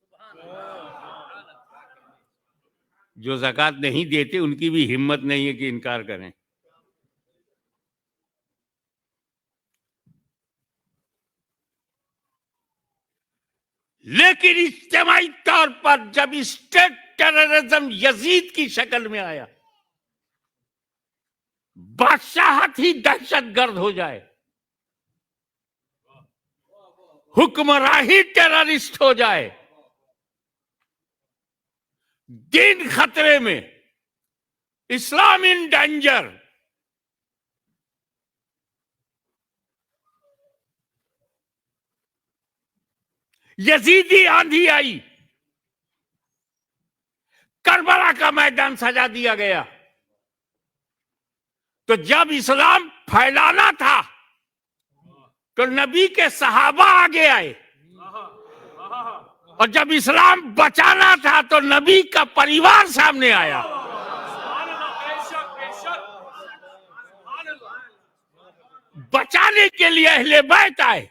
जो ज़कात नहीं देते उनकी भी हिम्मत नहीं है कि इनकार करें। लेकिन इज्तिमाई तौर पर जब स्टेट टेररिज्म यजीद की शक्ल में आया, बादशाहत ही दहशतगर्द हो जाए, हुक्मराही टेररिस्ट हो जाए, दीन खतरे में, इस्लाम इन डेंजर, यजीदी आंधी आई, करबला का मैदान सजा दिया गया। तो जब इस्लाम फैलाना था तो नबी के सहाबा आगे आए, और जब इस्लाम बचाना था तो नबी का परिवार सामने आया। बचाने के लिए अहले बैत आए।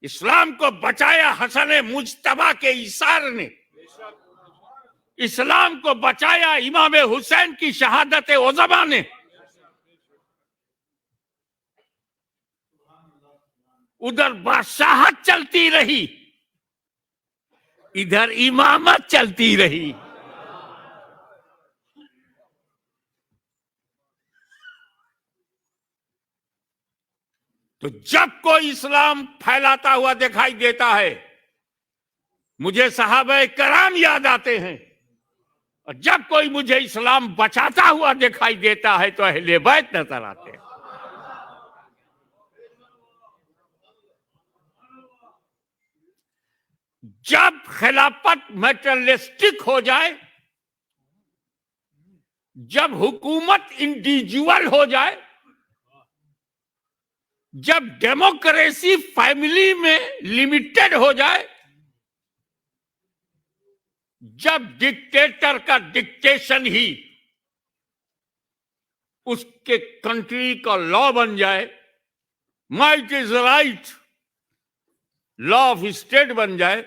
इस्लाम को बचाया हसन मुज्तबा के इशार ने, इस्लाम को बचाया इमाम हुसैन की शहादत उज़मा ने। उधर बादशाहत चलती रही, इधर इमामत चलती रही। तो जब कोई इस्लाम फैलाता हुआ दिखाई देता है, मुझे सहाबा कराम याद आते हैं, और जब कोई मुझे इस्लाम बचाता हुआ दिखाई देता है तो अहले बैत नजर आते हैं। जब खिलाफत मैटेरियलिस्टिक हो जाए, जब हुकूमत इंडिविजुअल हो जाए, जब डेमोक्रेसी फैमिली में लिमिटेड हो जाए, जब डिक्टेटर का डिक्टेशन ही उसके कंट्री का लॉ बन जाए, might is right, law of state बन जाए,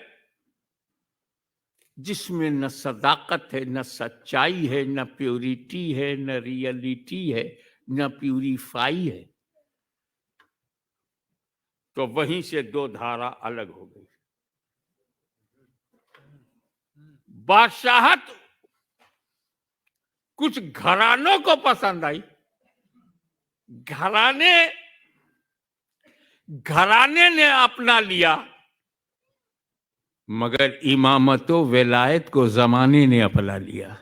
जिसमें न सदाकत है, न सच्चाई है, न प्योरिटी है, न रियलिटी है, न प्यूरिफाई है, तो वहीं से दो धारा अलग हो गई। बादशाहत कुछ घरानों को पसंद आई, घराने ने अपना लिया, मगर इमामतो विलायत को जमाने ने अपना लिया।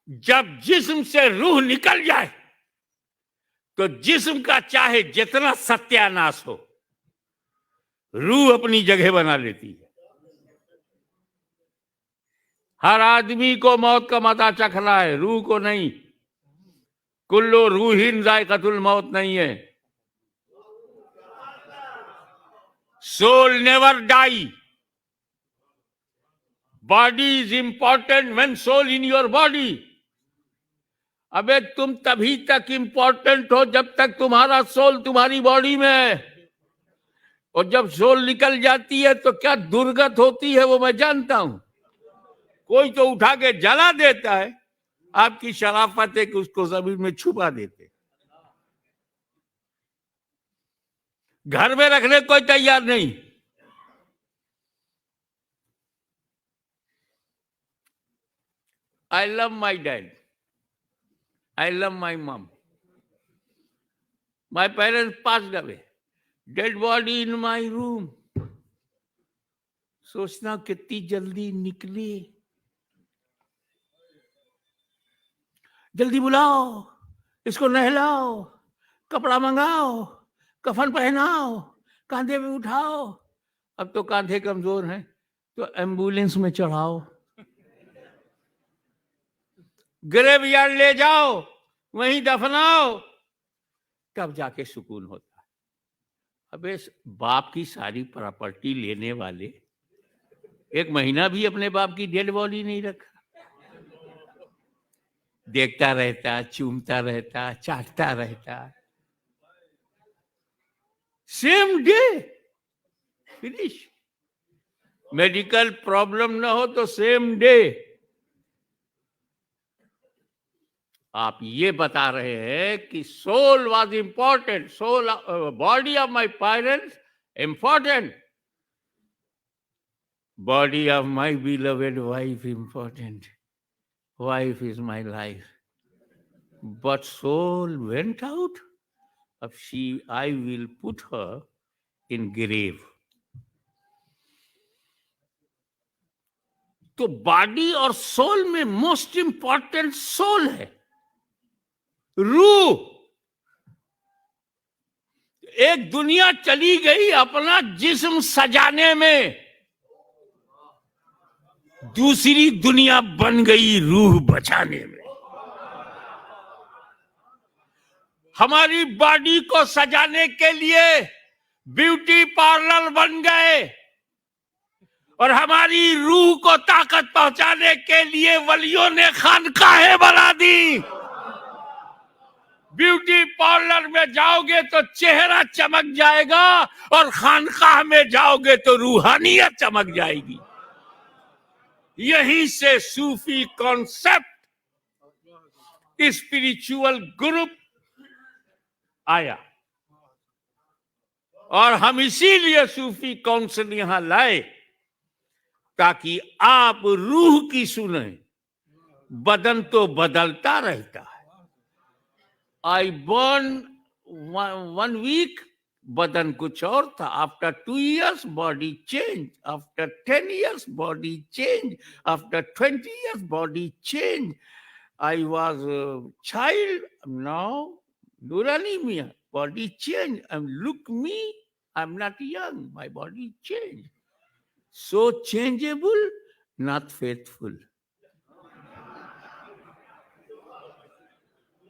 जब जिस्म से रूह निकल जाए तो जिस्म का चाहे जितना सत्यानाश हो, रूह अपनी जगह बना लेती है। हर आदमी को मौत का मता चखना है, रूह को नहीं। कुल्लो रूहिन जायकातुल मौत नहीं है। Soul never die, body is important when soul in your body. अबे तुम तभी तक इंपॉर्टेंट हो जब तक तुम्हारा सोल तुम्हारी बॉडी में है, और जब सोल निकल जाती है तो क्या दुर्गत होती है वो मैं जानता हूं। कोई तो उठा के जला देता है, आपकी शराफत है कि उसको जमीन में छुपा देते। घर में रखने कोई तैयार नहीं। I love my dad. I love my mom. My parents passed away. Dead body in my room. सोचना कितनी जल्दी निकली। जल्दी बुलाओ, इसको नहलाओ, कपड़ा मंगाओ, कफन पहनाओ, कांधे में उठाओ। अब तो कांधे कमजोर हैं तो एम्बुलेंस में चढ़ाओ, ग्रेवयार्ड ले जाओ, वहीं दफनाओ, तब जाके सुकून होता है। अबे बाप की सारी प्रॉपर्टी लेने वाले 1 महीना भी अपने बाप की डेड बॉडी नहीं रखा, देखता रहता, चूमता रहता, चाटता रहता, same day finish. Medical problem ना हो तो सेम डे। आप ये बता रहे हैं कि soul was important, soul body of my parents important, body of my beloved wife important, wife is my life, but soul went out. अब she I will put her in grave. तो body और soul में most important soul है, रूह। एक दुनिया चली गई अपना जिस्म सजाने में, दूसरी दुनिया बन गई रूह बचाने में। हमारी बॉडी को सजाने के लिए ब्यूटी पार्लर बन गए और हमारी रूह को ताकत पहुंचाने के लिए वलियों ने खानकाहें बना दी। ब्यूटी पार्लर में जाओगे तो चेहरा चमक जाएगा और खानकाह में जाओगे तो रूहानियत चमक जाएगी। यहीं से सूफी कॉन्सेप्ट, स्पिरिचुअल ग्रुप आया और हम इसीलिए सूफी काउंसिल यहां लाए ताकि आप रूह की सुने। बदन तो बदलता रहता है। आई बॉर्न 1 वीक, बदन कुछ और था। After 2 years body change, after 10 years body change, after 20 years body change. I was child, now Nurani Mia, body change. Look me, I'm not young, my body changed. So changeable, not faithful.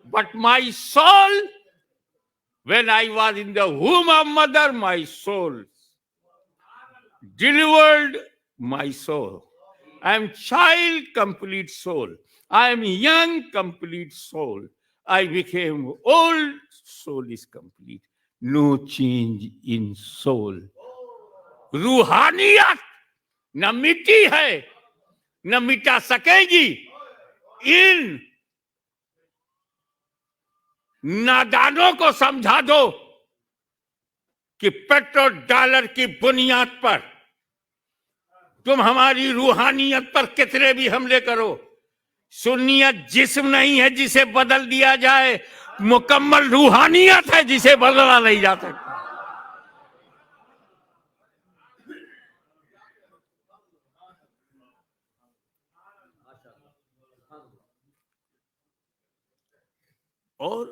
But my soul, when I was in the womb of mother, my soul delivered my soul. I am child, complete soul. I am young, complete soul. I became old, soul is complete. No change in soul. रूहानियत न मिटी है, न मिटा सकेगी। इन नादानों को समझा दो कि पेट्रोल डॉलर की बुनियाद पर तुम हमारी रूहानियत पर कितने भी हमले करो, सुन्नियत जिस्म नहीं है जिसे बदल दिया जाए, मुकम्मल रूहानियत है जिसे बदला नहीं जा सकता। और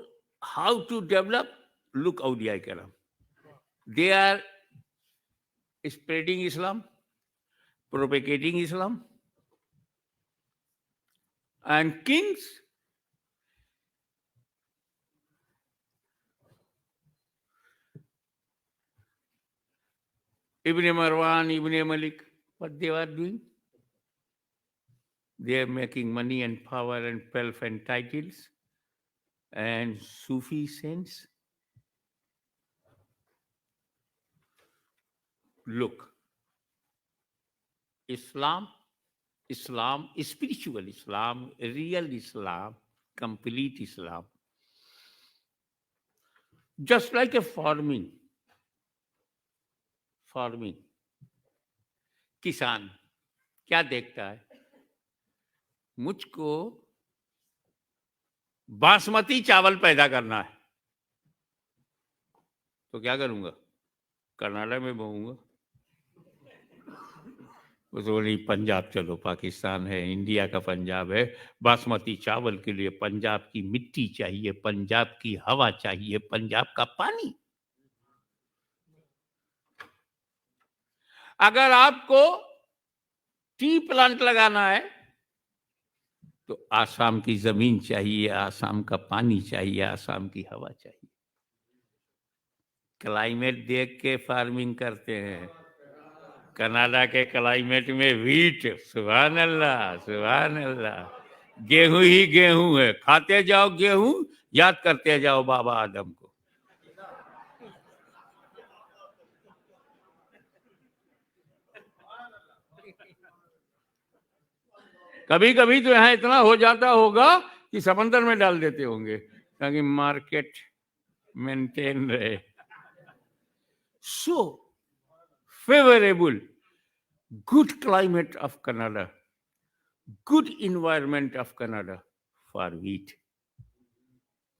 हाउ टू डेवलप, लुक औलिया करम, they are spreading Islam, propagating Islam, and kings Ibn Marwan, Ibn Malik, what they are doing? They are making money and power and wealth and titles, and Sufi saints. Look, Islam, spiritual Islam, real Islam, complete Islam. Just like a farming, किसान क्या देखता है, मुझको बासमती चावल पैदा करना है तो क्या करूंगा, कर्नाटक में बोऊंगा। तो नहीं, पंजाब चलो, पाकिस्तान है, इंडिया का पंजाब है, बासमती चावल के लिए पंजाब की मिट्टी चाहिए, पंजाब की हवा चाहिए, पंजाब का पानी। अगर आपको टी प्लांट लगाना है तो आसाम की जमीन चाहिए, आसाम का पानी चाहिए, आसाम की हवा चाहिए। क्लाइमेट देख के फार्मिंग करते हैं। कनाडा के क्लाइमेट में व्हीट, सुभान अल्लाह सुभान अल्लाह। गेहूं ही गेहूं है, खाते जाओ गेहूं, याद करते जाओ बाबा आदम को। कभी कभी तो यहाँ इतना हो जाता होगा कि समंदर में डाल देते होंगे ताकि मार्केट मेंटेन रहे। So favourable, good climate of Canada, good environment of Canada for wheat,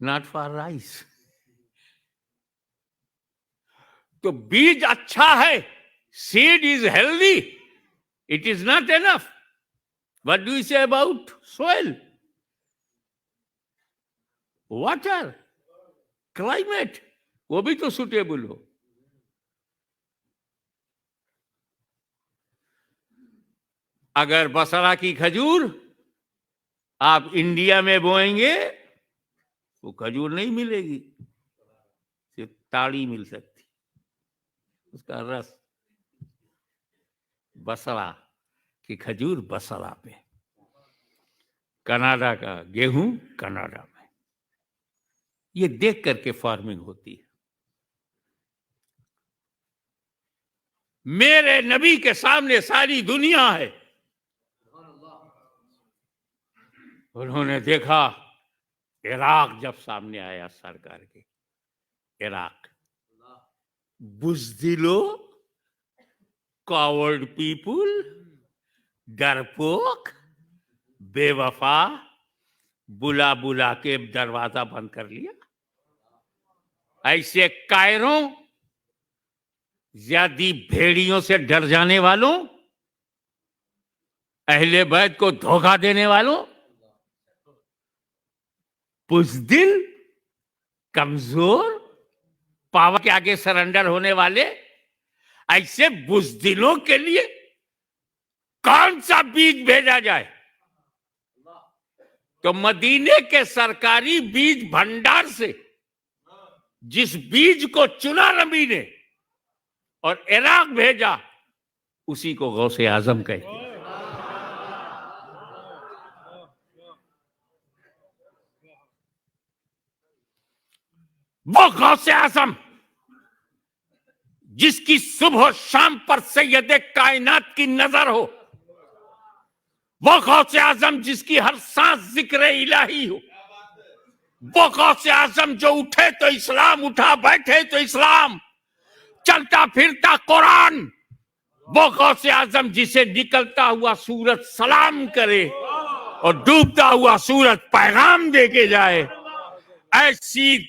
not for rice. तो बीज अच्छा है, seed is healthy, it is not enough. What do you say about soil, water, climate? वो भी तो suitable हो। अगर बसरा की खजूर आप इंडिया में बोएंगे वो खजूर नहीं मिलेगी, सिर्फ ताड़ी मिल सकती, उसका रस। बसरा की खजूर बसरा पे, कनाडा का गेहूं कनाडा में। ये देख करके फार्मिंग होती है। मेरे नबी के सामने सारी दुनिया है। उन्होंने देखा इराक जब सामने आया, सरकार के इराक, बुज़दिलो, कॉवर्ड पीपुल, डरपोक, बेवफा, बुला बुला के दरवाजा बंद कर लिया। ऐसे कायरों, ज्यादी भेड़ियों से डर जाने वालों, अहले बैत को धोखा देने वालों, बुज़दिल, कमजोर, पावर के आगे सरेंडर होने वाले, ऐसे बुज़दिलों के लिए कौन सा बीज भेजा जाए? तो मदीने के सरकारी बीज भंडार से जिस बीज को चुना नबी ने और इराक भेजा, उसी को गौसे आजम कहते हैं। वो गौसे आजम जिसकी सुबह शाम पर सैयदे कायनात की नजर हो, वो गौसे आजम जिसकी हर सांस जिक्र इलाही हो, वो गौसे आजम जो उठे तो इस्लाम, उठा बैठे तो इस्लाम, चलता फिरता कुरान, वो गौसे आजम जिसे निकलता हुआ सूरज सलाम करे और डूबता हुआ सूरज पैगाम दे के जाए, ऐसी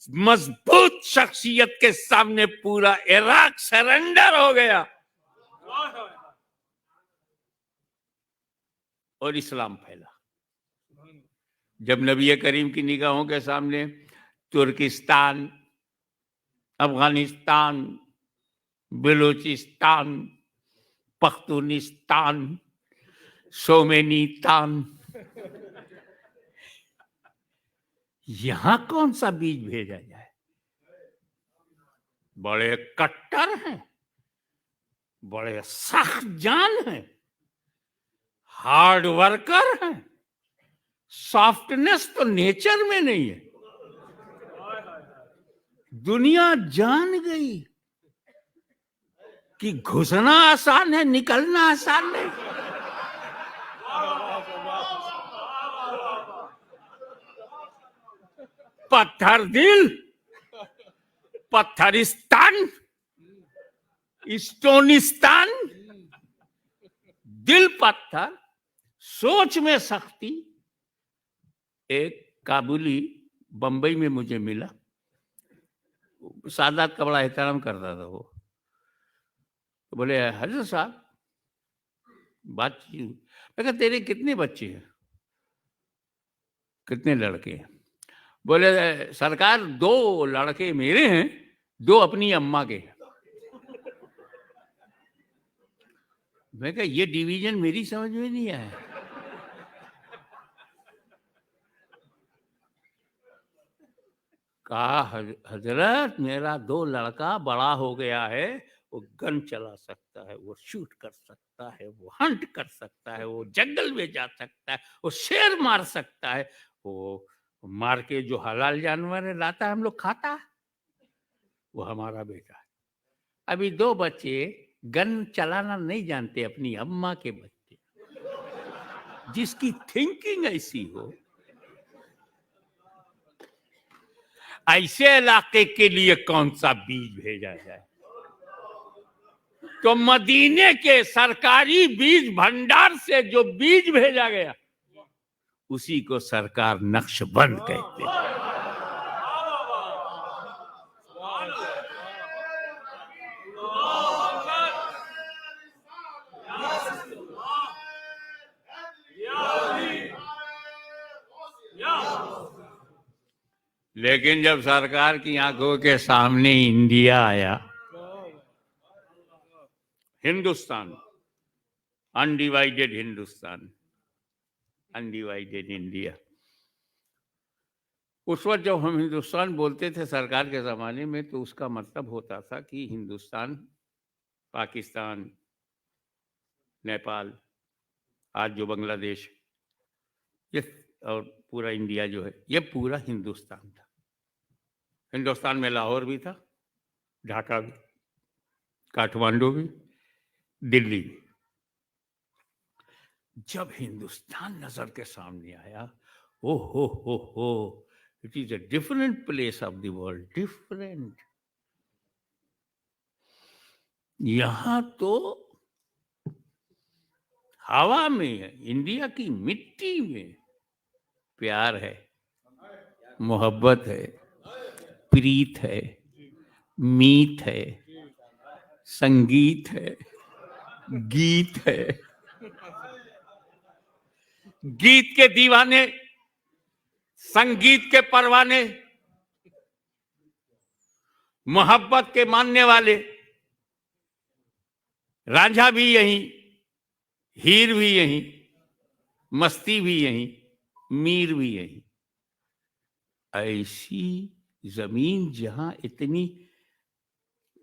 मजबूत शख्सियत के सामने पूरा इराक सरेंडर हो गया और इस्लाम फैला। जब नबी करीम की निगाहों के सामने तुर्किस्तान, अफगानिस्तान, बलूचिस्तान, पख्तूनिस्तान, सोमेनिस्तान, यहां कौन सा बीज भेजा जाए? बड़े कट्टर हैं, बड़े सख्त जान हैं, हार्ड वर्कर हैं, सॉफ्टनेस तो नेचर में नहीं है। दुनिया जान गई कि घुसना आसान है, निकलना आसान नहीं। पत्थर दिल, पत्थरिस्तान, स्टोनिस्तान, दिल पत्थर, सोच में सख्ती। एक काबुली बंबई में मुझे मिला, सादात का बड़ा एहतराम करता था वो। तो बोले हजरत साहब बातचीत, मैं कहा तेरे कितने बच्चे हैं, कितने लड़के हैं? बोले सरकार 2 लड़के मेरे हैं, 2 अपनी अम्मा के। मैं कहा ये डिवीजन मेरी समझ में नहीं आया। कहा हजरत मेरा 2 लड़का बड़ा हो गया है, वो गन चला सकता है, वो शूट कर सकता है, वो हंट कर सकता है, वो जंगल में जा सकता है, वो शेर मार सकता है, वो मार के जो हलाल जानवर है लाता है हम लोग खाता है, वो हमारा बेटा है। अभी 2 बच्चे गन चलाना नहीं जानते, अपनी अम्मा के बच्चे, जिसकी थिंकिंग ऐसी हो, ऐसे इलाके के लिए कौन सा बीज भेजा जाए? तो मदीने के सरकारी बीज भंडार से जो बीज भेजा गया उसी को सरकार नक्शबंद कहते हैं। लेकिन जब सरकार की आंखों के सामने इंडिया आया, Hindustan, undivided Hindustan, undivided India, उस वक्त जब हम हिंदुस्तान बोलते थे सरकार के ज़माने में, तो उसका मतलब होता था कि हिंदुस्तान, पाकिस्तान, नेपाल, आज जो बांग्लादेश, ये और पूरा इंडिया जो है, ये पूरा हिंदुस्तान था। हिंदुस्तान में लाहौर भी था, ढाका भी, काठमांडू भी, दिल्ली भी। जब हिंदुस्तान नजर के सामने आया, ओ हो, it is a different place of the world, different. यहां तो हवा में है, इंडिया की मिट्टी में प्यार है, मोहब्बत है, प्रीत है, मीत है, संगीत है, गीत है। गीत के दीवाने, संगीत के परवाने, मोहब्बत के मानने वाले, रांझा भी यहीं, हीर भी यहीं, मस्ती भी यहीं, मीर भी यहीं। ऐसी जमीन जहां इतनी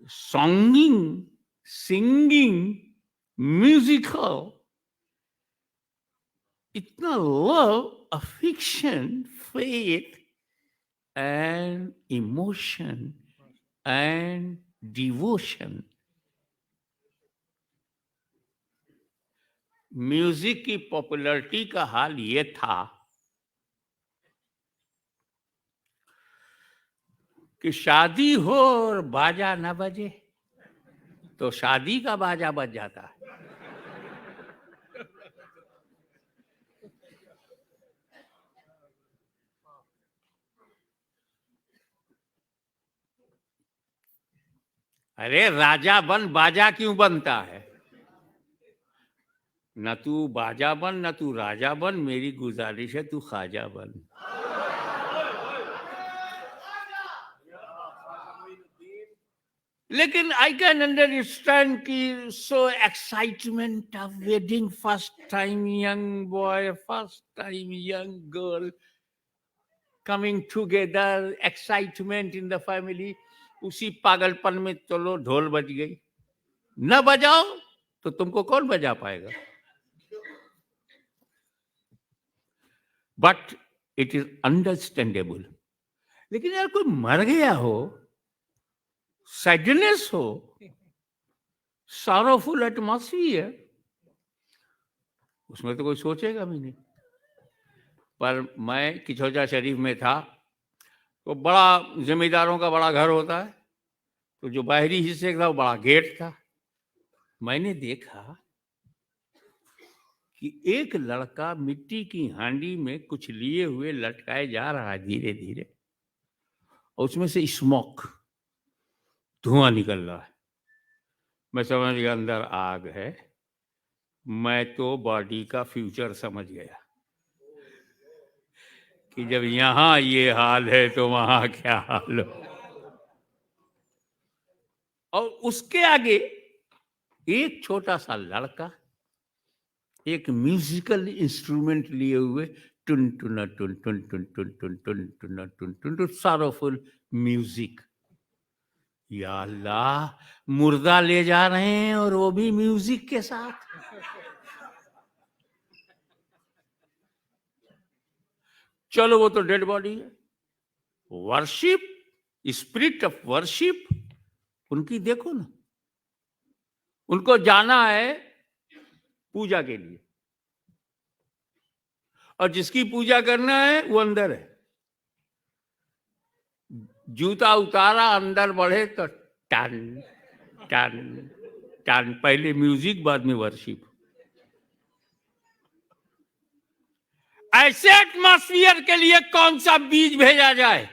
सॉन्गिंग, सिंगिंग, म्यूजिकल, इतना love, affection, faith and emotion and devotion. Music की पॉपुलैरिटी का हाल ये था कि शादी हो और बाजा ना बजे तो शादी का बाजा बज जाता है। अरे राजा बन, बाजा क्यों बनता है? न तू बाजा बन, न तू राजा बन, मेरी गुजारिश है तू खाजा बन। लेकिन आई कैन अंडरस्टैंड कि so excitement of wedding, first time young boy, first time young girl coming together, excitement in the family. उसी पागलपन में चलो ढोल बज गई, न बजाओ तो तुमको कौन बजा पाएगा? But it is understandable. लेकिन यार कोई मर गया हो, सैडनेस हो, सॉरोफुल एटमॉस्फियर, उसमें तो कोई सोचेगा भी नहीं। पर मैं किचौजा शरीफ में था, तो बड़ा जमींदारों का बड़ा घर होता है, तो जो बाहरी हिस्से का वो बड़ा गेट था। मैंने देखा कि एक लड़का मिट्टी की हांडी में कुछ लिए हुए लटकाए जा रहा है धीरे धीरे, और उसमें से स्मोक, धुआं निकल रहा है। मैं समझ गया अंदर आग है। मैं तो बॉडी का फ्यूचर समझ गया कि जब यहां ये हाल है तो वहां क्या हाल हो। और उसके आगे एक छोटा सा लड़का एक म्यूजिकल इंस्ट्रूमेंट लिए हुए tun tuna tun tun tun tun tun tun tuna tun tun tun, sorrowful music. या अल्लाह, मुर्दा ले जा रहे हैं और वो भी म्यूजिक के साथ। चलो वो तो डेड बॉडी है। वर्शिप, स्पिरिट ऑफ वर्शिप, उनकी देखो ना, उनको जाना है पूजा के लिए, और जिसकी पूजा करना है वो अंदर है। जूता उतारा, अंदर बढ़े तो टन टन टन, पहले म्यूजिक बाद में वर्शिप। ऐसे एटमॉस्फियर के लिए कौन सा बीज भेजा जाए?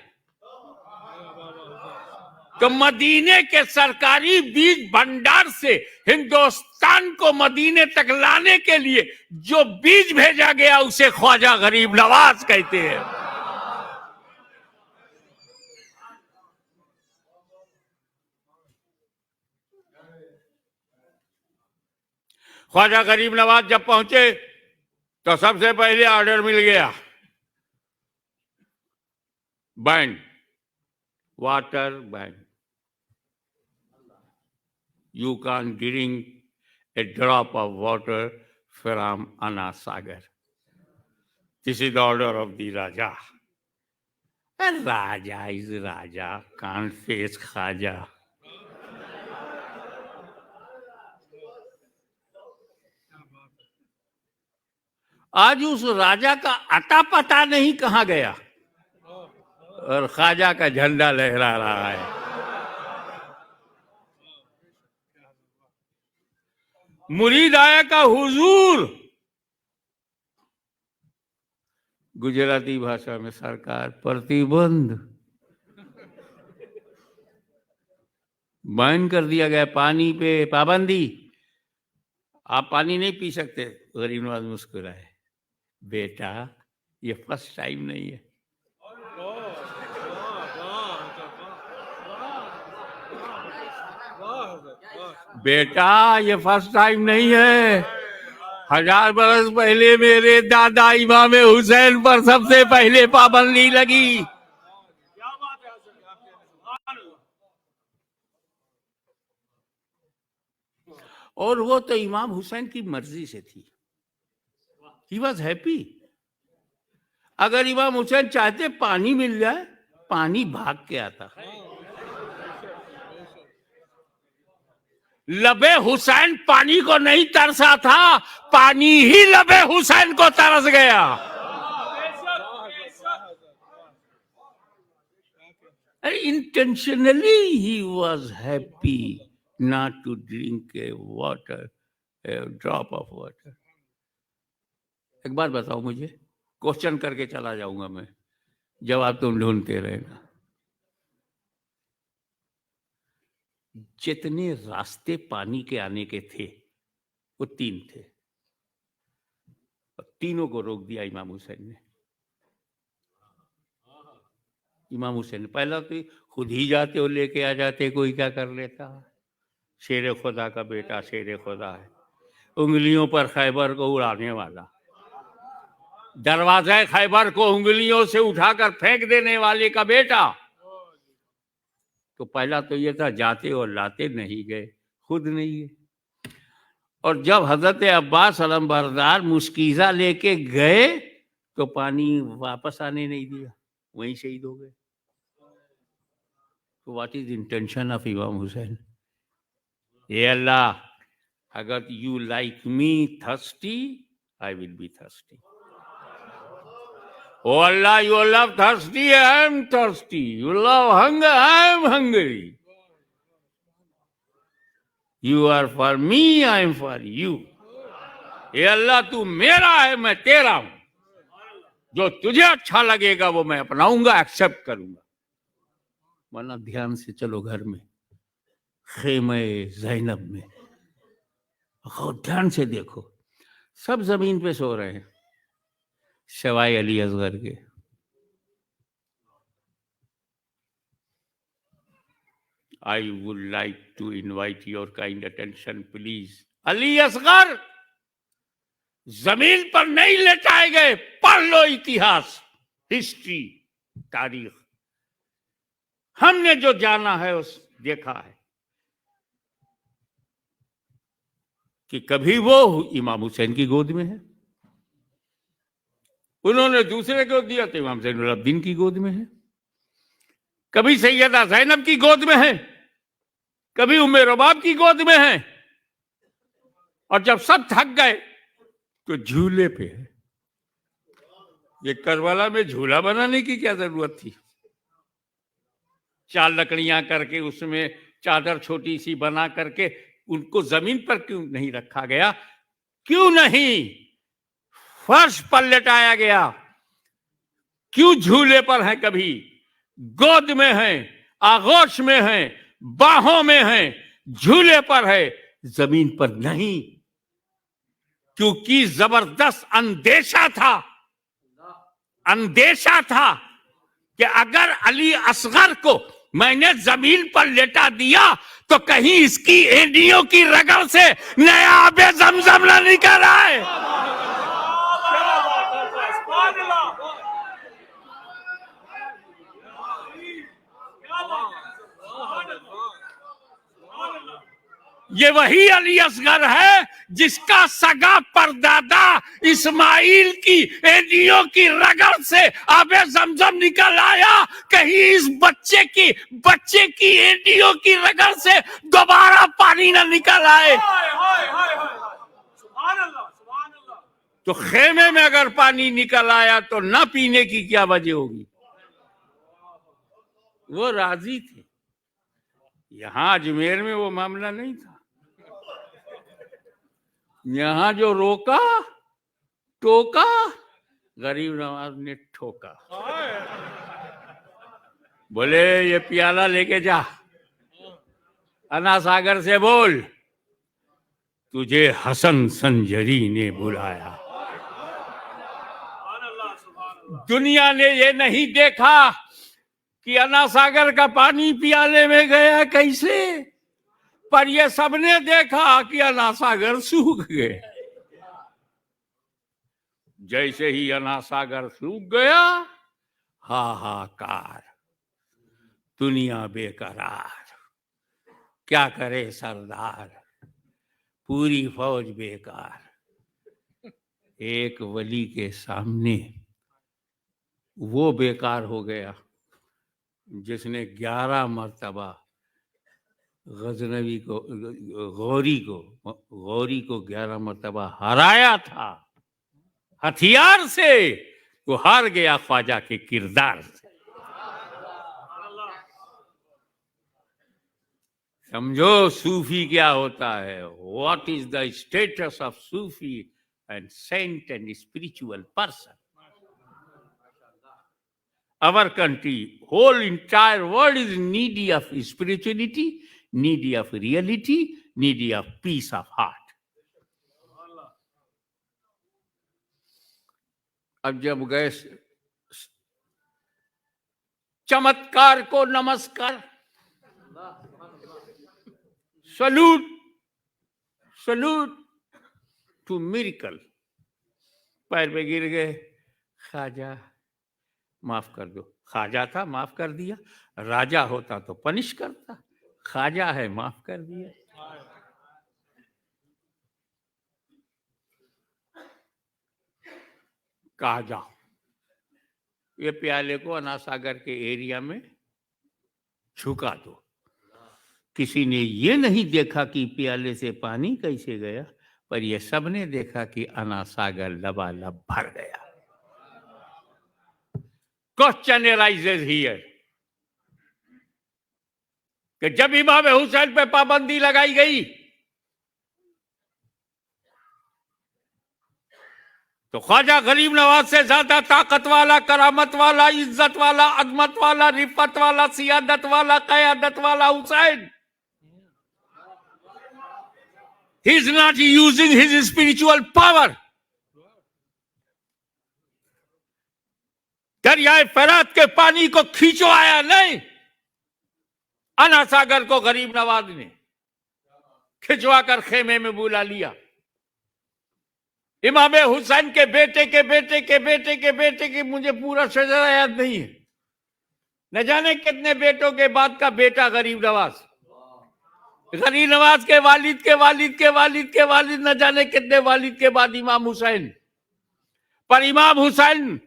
तो मदीने के सरकारी बीज भंडार से हिंदुस्तान को मदीने तक लाने के लिए जो बीज भेजा गया उसे ख्वाजा गरीब नवाज कहते हैं। ख्वाजा गरीब नवाज जब पहुंचे तो सबसे पहले ऑर्डर मिल गया, ban, water ban. You can't drink a drop of water from Anna Sagar. This is the order of the Raja. And Raja is Raja, can't face Khaja. आज उस राजा का अता पता नहीं कहां गया और ख्वाजा का झंडा लहरा रहा है। मुरीद आया का हुजूर, गुजराती भाषा में सरकार प्रतिबंध, बैन कर दिया गया, पानी पे पाबंदी, आप पानी नहीं पी सकते। गरीब नवाज मुस्कुराए, बेटा ये फर्स्ट टाइम नहीं है। बेटा ये फर्स्ट टाइम नहीं है, 1000 बरस पहले मेरे दादा इमाम हुसैन पर सबसे पहले पाबंदी लगी। और वो तो इमाम हुसैन की मर्जी से थी। He was happy। अगर इमाम हुसैन चाहते पानी मिल जाए, पानी भाग के आता। लबे हुसैन पानी को नहीं तरसा था, पानी ही लबे हुसैन को तरस गया। Intentionally he was happy not to drink a water, a drop of water। एक बार बताओ मुझे, क्वेश्चन करके चला जाऊंगा मैं, जवाब तुम ढूंढते रहना। जितने रास्ते पानी के आने के थे वो 3 थे, और तीनों को रोक दिया इमाम हुसैन ने। इमाम हुसैन पहला तो खुद ही जाते हो लेके आ जाते, कोई क्या कर लेता। शेर खुदा का बेटा शेर खुदा है, उंगलियों पर खैबर को उड़ाने वाला, दरवाजा खैबर को उंगलियों से उठाकर फेंक देने वाले का बेटा। तो पहला तो ये था, जाते और लाते नहीं गए, खुद नहीं गए। और जब हजरत अब्बास अलमबरदार मुस्कीजा लेके गए तो पानी वापस आने नहीं दिया, वहीं शहीद हो गए। तो व्हाट इज इंटेंशन ऑफ इमाम हुसैन? ये अल्लाह, अगर you like me thirsty, I will be thirsty. Oh Allah, you love thirsty, I am thirsty. You love hunger, I am hungry. You are for me, I am for you. ये अल्लाह तू मेरा है, मैं तेरा हूं। जो तुझे अच्छा लगेगा वो मैं अपनाऊंगा, एक्सेप्ट करूंगा। वरना ध्यान से चलो घर में, खेमे ज़ैनब में, ध्यान से देखो, सब जमीन पे सो रहे हैं सिवाय अली असगर के। I would like to invite your kind attention, please. Ali Asghar जमीन पर नहीं लेटाए गए। पढ़ लो इतिहास, हिस्ट्री, तारीख। हमने जो जाना है उस देखा है कि कभी वो इमाम हुसैन की गोद में है, उन्होंने दूसरे को दिया तो इमाम ज़ैनुलब्दीन की गोद में है, कभी सैयदा ज़ैनब की गोद में है, कभी उम्मे रबाब की गोद में है, और जब सब थक गए तो झूले पे है। ये करबला में झूला बनाने की क्या जरूरत थी? 4 लकड़ियां करके उसमें चादर छोटी सी बना करके उनको जमीन पर क्यों नहीं रखा गया? क्यों नहीं फर्श पर लेटाया गया? क्यों झूले पर है? कभी गोद में है, आगोश में है, बाहों में है, झूले पर है, जमीन पर नहीं। क्योंकि जबरदस्त अंदेशा था कि अगर अली असगर को मैंने जमीन पर लेटा दिया तो कहीं इसकी एडियों की रगड़ से नया आबे जमजम न निकल आए। ये वही अली असगर है जिसका सगा परदादा इस्माइल की एडियों की रगड़ से आबे जमजम निकल आया। कहीं इस बच्चे की एडियों की रगड़ से दोबारा पानी न निकल आए। तो खेमे में अगर पानी निकल आया तो न पीने की क्या वजह होगी? वो राजी थे। यहां अजमेर में वो मामला नहीं था। यहां जो रोका टोका, गरीब नवाज ने ठोका। बोले ये प्याला लेके जा, अन्ना सागर से बोल तुझे हसन संजरी ने बुलाया। दुनिया ने ये नहीं देखा कि अन्ना सागर का पानी प्याले में गया कैसे, पर ये सबने देखा कि अन्ना सागर सूख गए। जैसे ही अन्ना सागर सूख गया, हाहाकार, दुनिया बेकरार, क्या करे सरदार, पूरी फौज बेकार। एक वली के सामने वो बेकार हो गया जिसने 11 मर्तबा गजनवी को गौरी को 11 मर्तबा हराया था। हथियार से वो हार गया ख्वाजा के किरदार से। समझो सूफी क्या होता है। What is the status of Sufi and saint and spiritual person. Our country, whole entire world is needy of spirituality, needy of reality, needy of peace of heart. अब जब गए चमत्कार को नमस्कार, सलूट टू मिरेकल, पैर पे गिर गए, ख्वाजा माफ कर दो। ख्वाजा था, माफ कर दिया। राजा होता तो पनिश करता, ख्वाजा है, माफ कर दिया। कहा जाओ ये प्याले को अन्ना सागर के एरिया में झुका दो। किसी ने ये नहीं देखा कि प्याले से पानी कैसे गया, पर ये सबने देखा कि अन्ना सागर लबालब भर गया। Question arises here कि जब इमाम हुसैन पे पाबंदी लगाई गई तो ख्वाजा गरीब नवाज से ज्यादा ताकत वाला, करामत वाला, इज्जत वाला, अजमत वाला, रिफत वाला, सियादत वाला, क़यादत वाला Hussain, he is not using his spiritual power. दरियाए फरात के पानी को खींचवाया नहीं, अन्ना सागर को गरीब नवाज ने खिंचवा कर खेमे में बुला लिया। इमाम हुसैन के बेटे के बेटे के बेटे के बेटे की, मुझे पूरा शजरा याद नहीं है, न जाने कितने बेटों के बाद का बेटा गरीब नवाज, गरीब नवाज के वालिद के वालिद के वालिद के वालिद, न जाने कितने वालिद के बाद इमाम हुसैन। पर इमाम हुसैन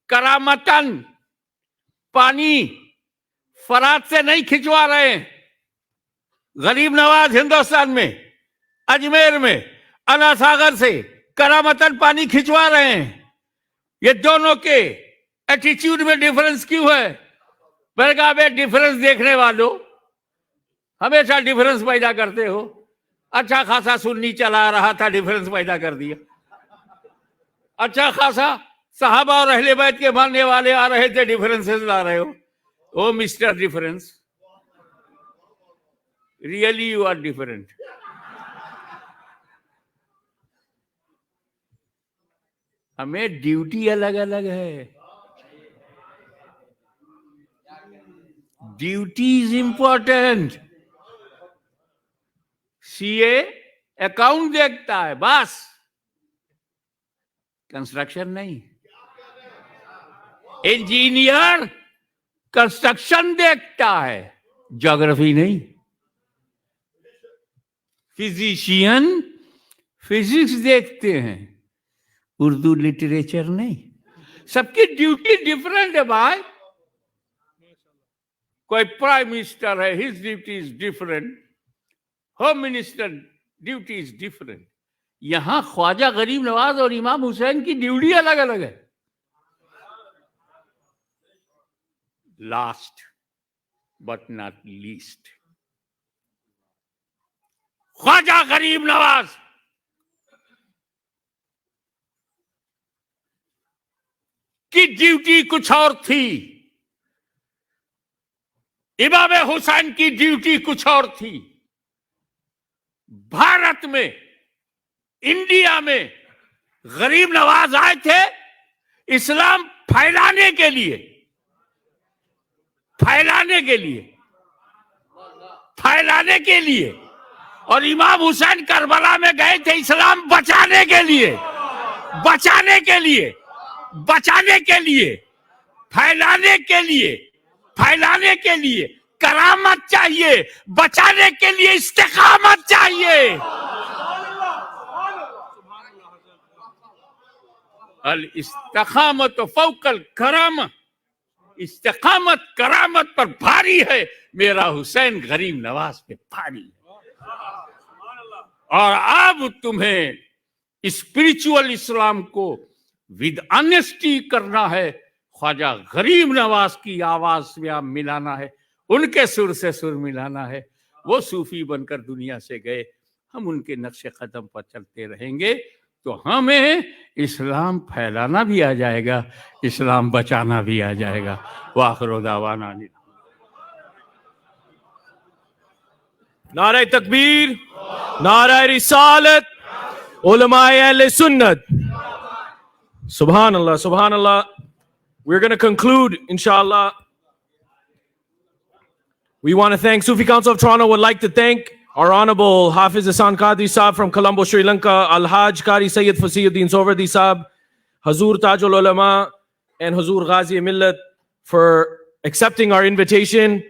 करामतन पानी फरात से नहीं खिंचवा रहे हैं। गरीब नवाज हिंदुस्तान में, अजमेर में, अना सागर से करामतन पानी खिंचवा रहे हैं। ये दोनों के एटीट्यूड में डिफरेंस क्यों है? मैंने कहा बे, डिफरेंस देखने वालों हमेशा डिफरेंस पैदा करते हो। अच्छा खासा सुन्नी चला रहा था, डिफरेंस पैदा कर दिया। अच्छा खासा साहबा और अहले बैत के मानने वाले आ रहे थे, डिफरेंसेस ला रहे हो। Oh mister difference, really you are different. हमें ड्यूटी अलग अलग है। Duty is important. CA account देखता है बस, कंस्ट्रक्शन नहीं। इंजीनियर कंस्ट्रक्शन देखता है, ज्योग्राफी नहीं। फिजिशियन फिजिक्स देखते हैं, उर्दू लिटरेचर नहीं। सबकी ड्यूटी डिफरेंट है भाई। कोई प्राइम मिनिस्टर है, his duty is different. Home minister duty is different. यहां ख्वाजा गरीब नवाज और इमाम हुसैन की ड्यूटी अलग अलग है। Last but not least, Khwaja Gharib Nawaz की ड्यूटी कुछ और थी, इमाम हुसैन की ड्यूटी कुछ और थी। भारत में, इंडिया में गरीब नवाज आए थे इस्लाम फैलाने के लिए, फैलाने के लिए, फैलाने के लिए। और इमाम हुसैन करबला में गए थे इस्लाम बचाने के लिए, बचाने के लिए, बचाने के लिए, फैलाने के लिए, फैलाने के लिए करामत चाहिए, बचाने के लिए इस्तिकामत चाहिए। अल इस्तिकामत फौकल करामत, इस्तिकामत करामत पर भारी है, मेरा हुसैन गरीब नवाज पे भारी है। और अब तुम्हें स्पिरिचुअल इस्लाम को विद ऑनेस्टी करना है, ख्वाजा गरीब नवाज की आवाज में आप मिलाना है, उनके सुर से सुर मिलाना है। वो सूफी बनकर दुनिया से गए, हम उनके नक्शे कदम पर चलते रहेंगे तो हमें इस्लाम फैलाना भी आ जाएगा, इस्लाम बचाना भी आ जाएगा। वाखिर दावाना नारे तकबीर, नारे रिसालत, उलमाए अहले सुन्नत। Subhanallah, subhanallah. We're going to conclude, inshallah. We want to thank Sufi Council of Toronto. Would like to thank our Honorable Hafiz Hassan Qadri Saab from Colombo, Sri Lanka, Al-Hajj Qari Sayyid Fasiyuddin Sohrawardi Saab, Hazur Tajul Ulama, and Hazur Ghazi Millat for accepting our invitation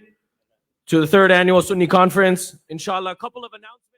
to the 3rd Annual Sunni Conference. Inshallah, a couple of announcements.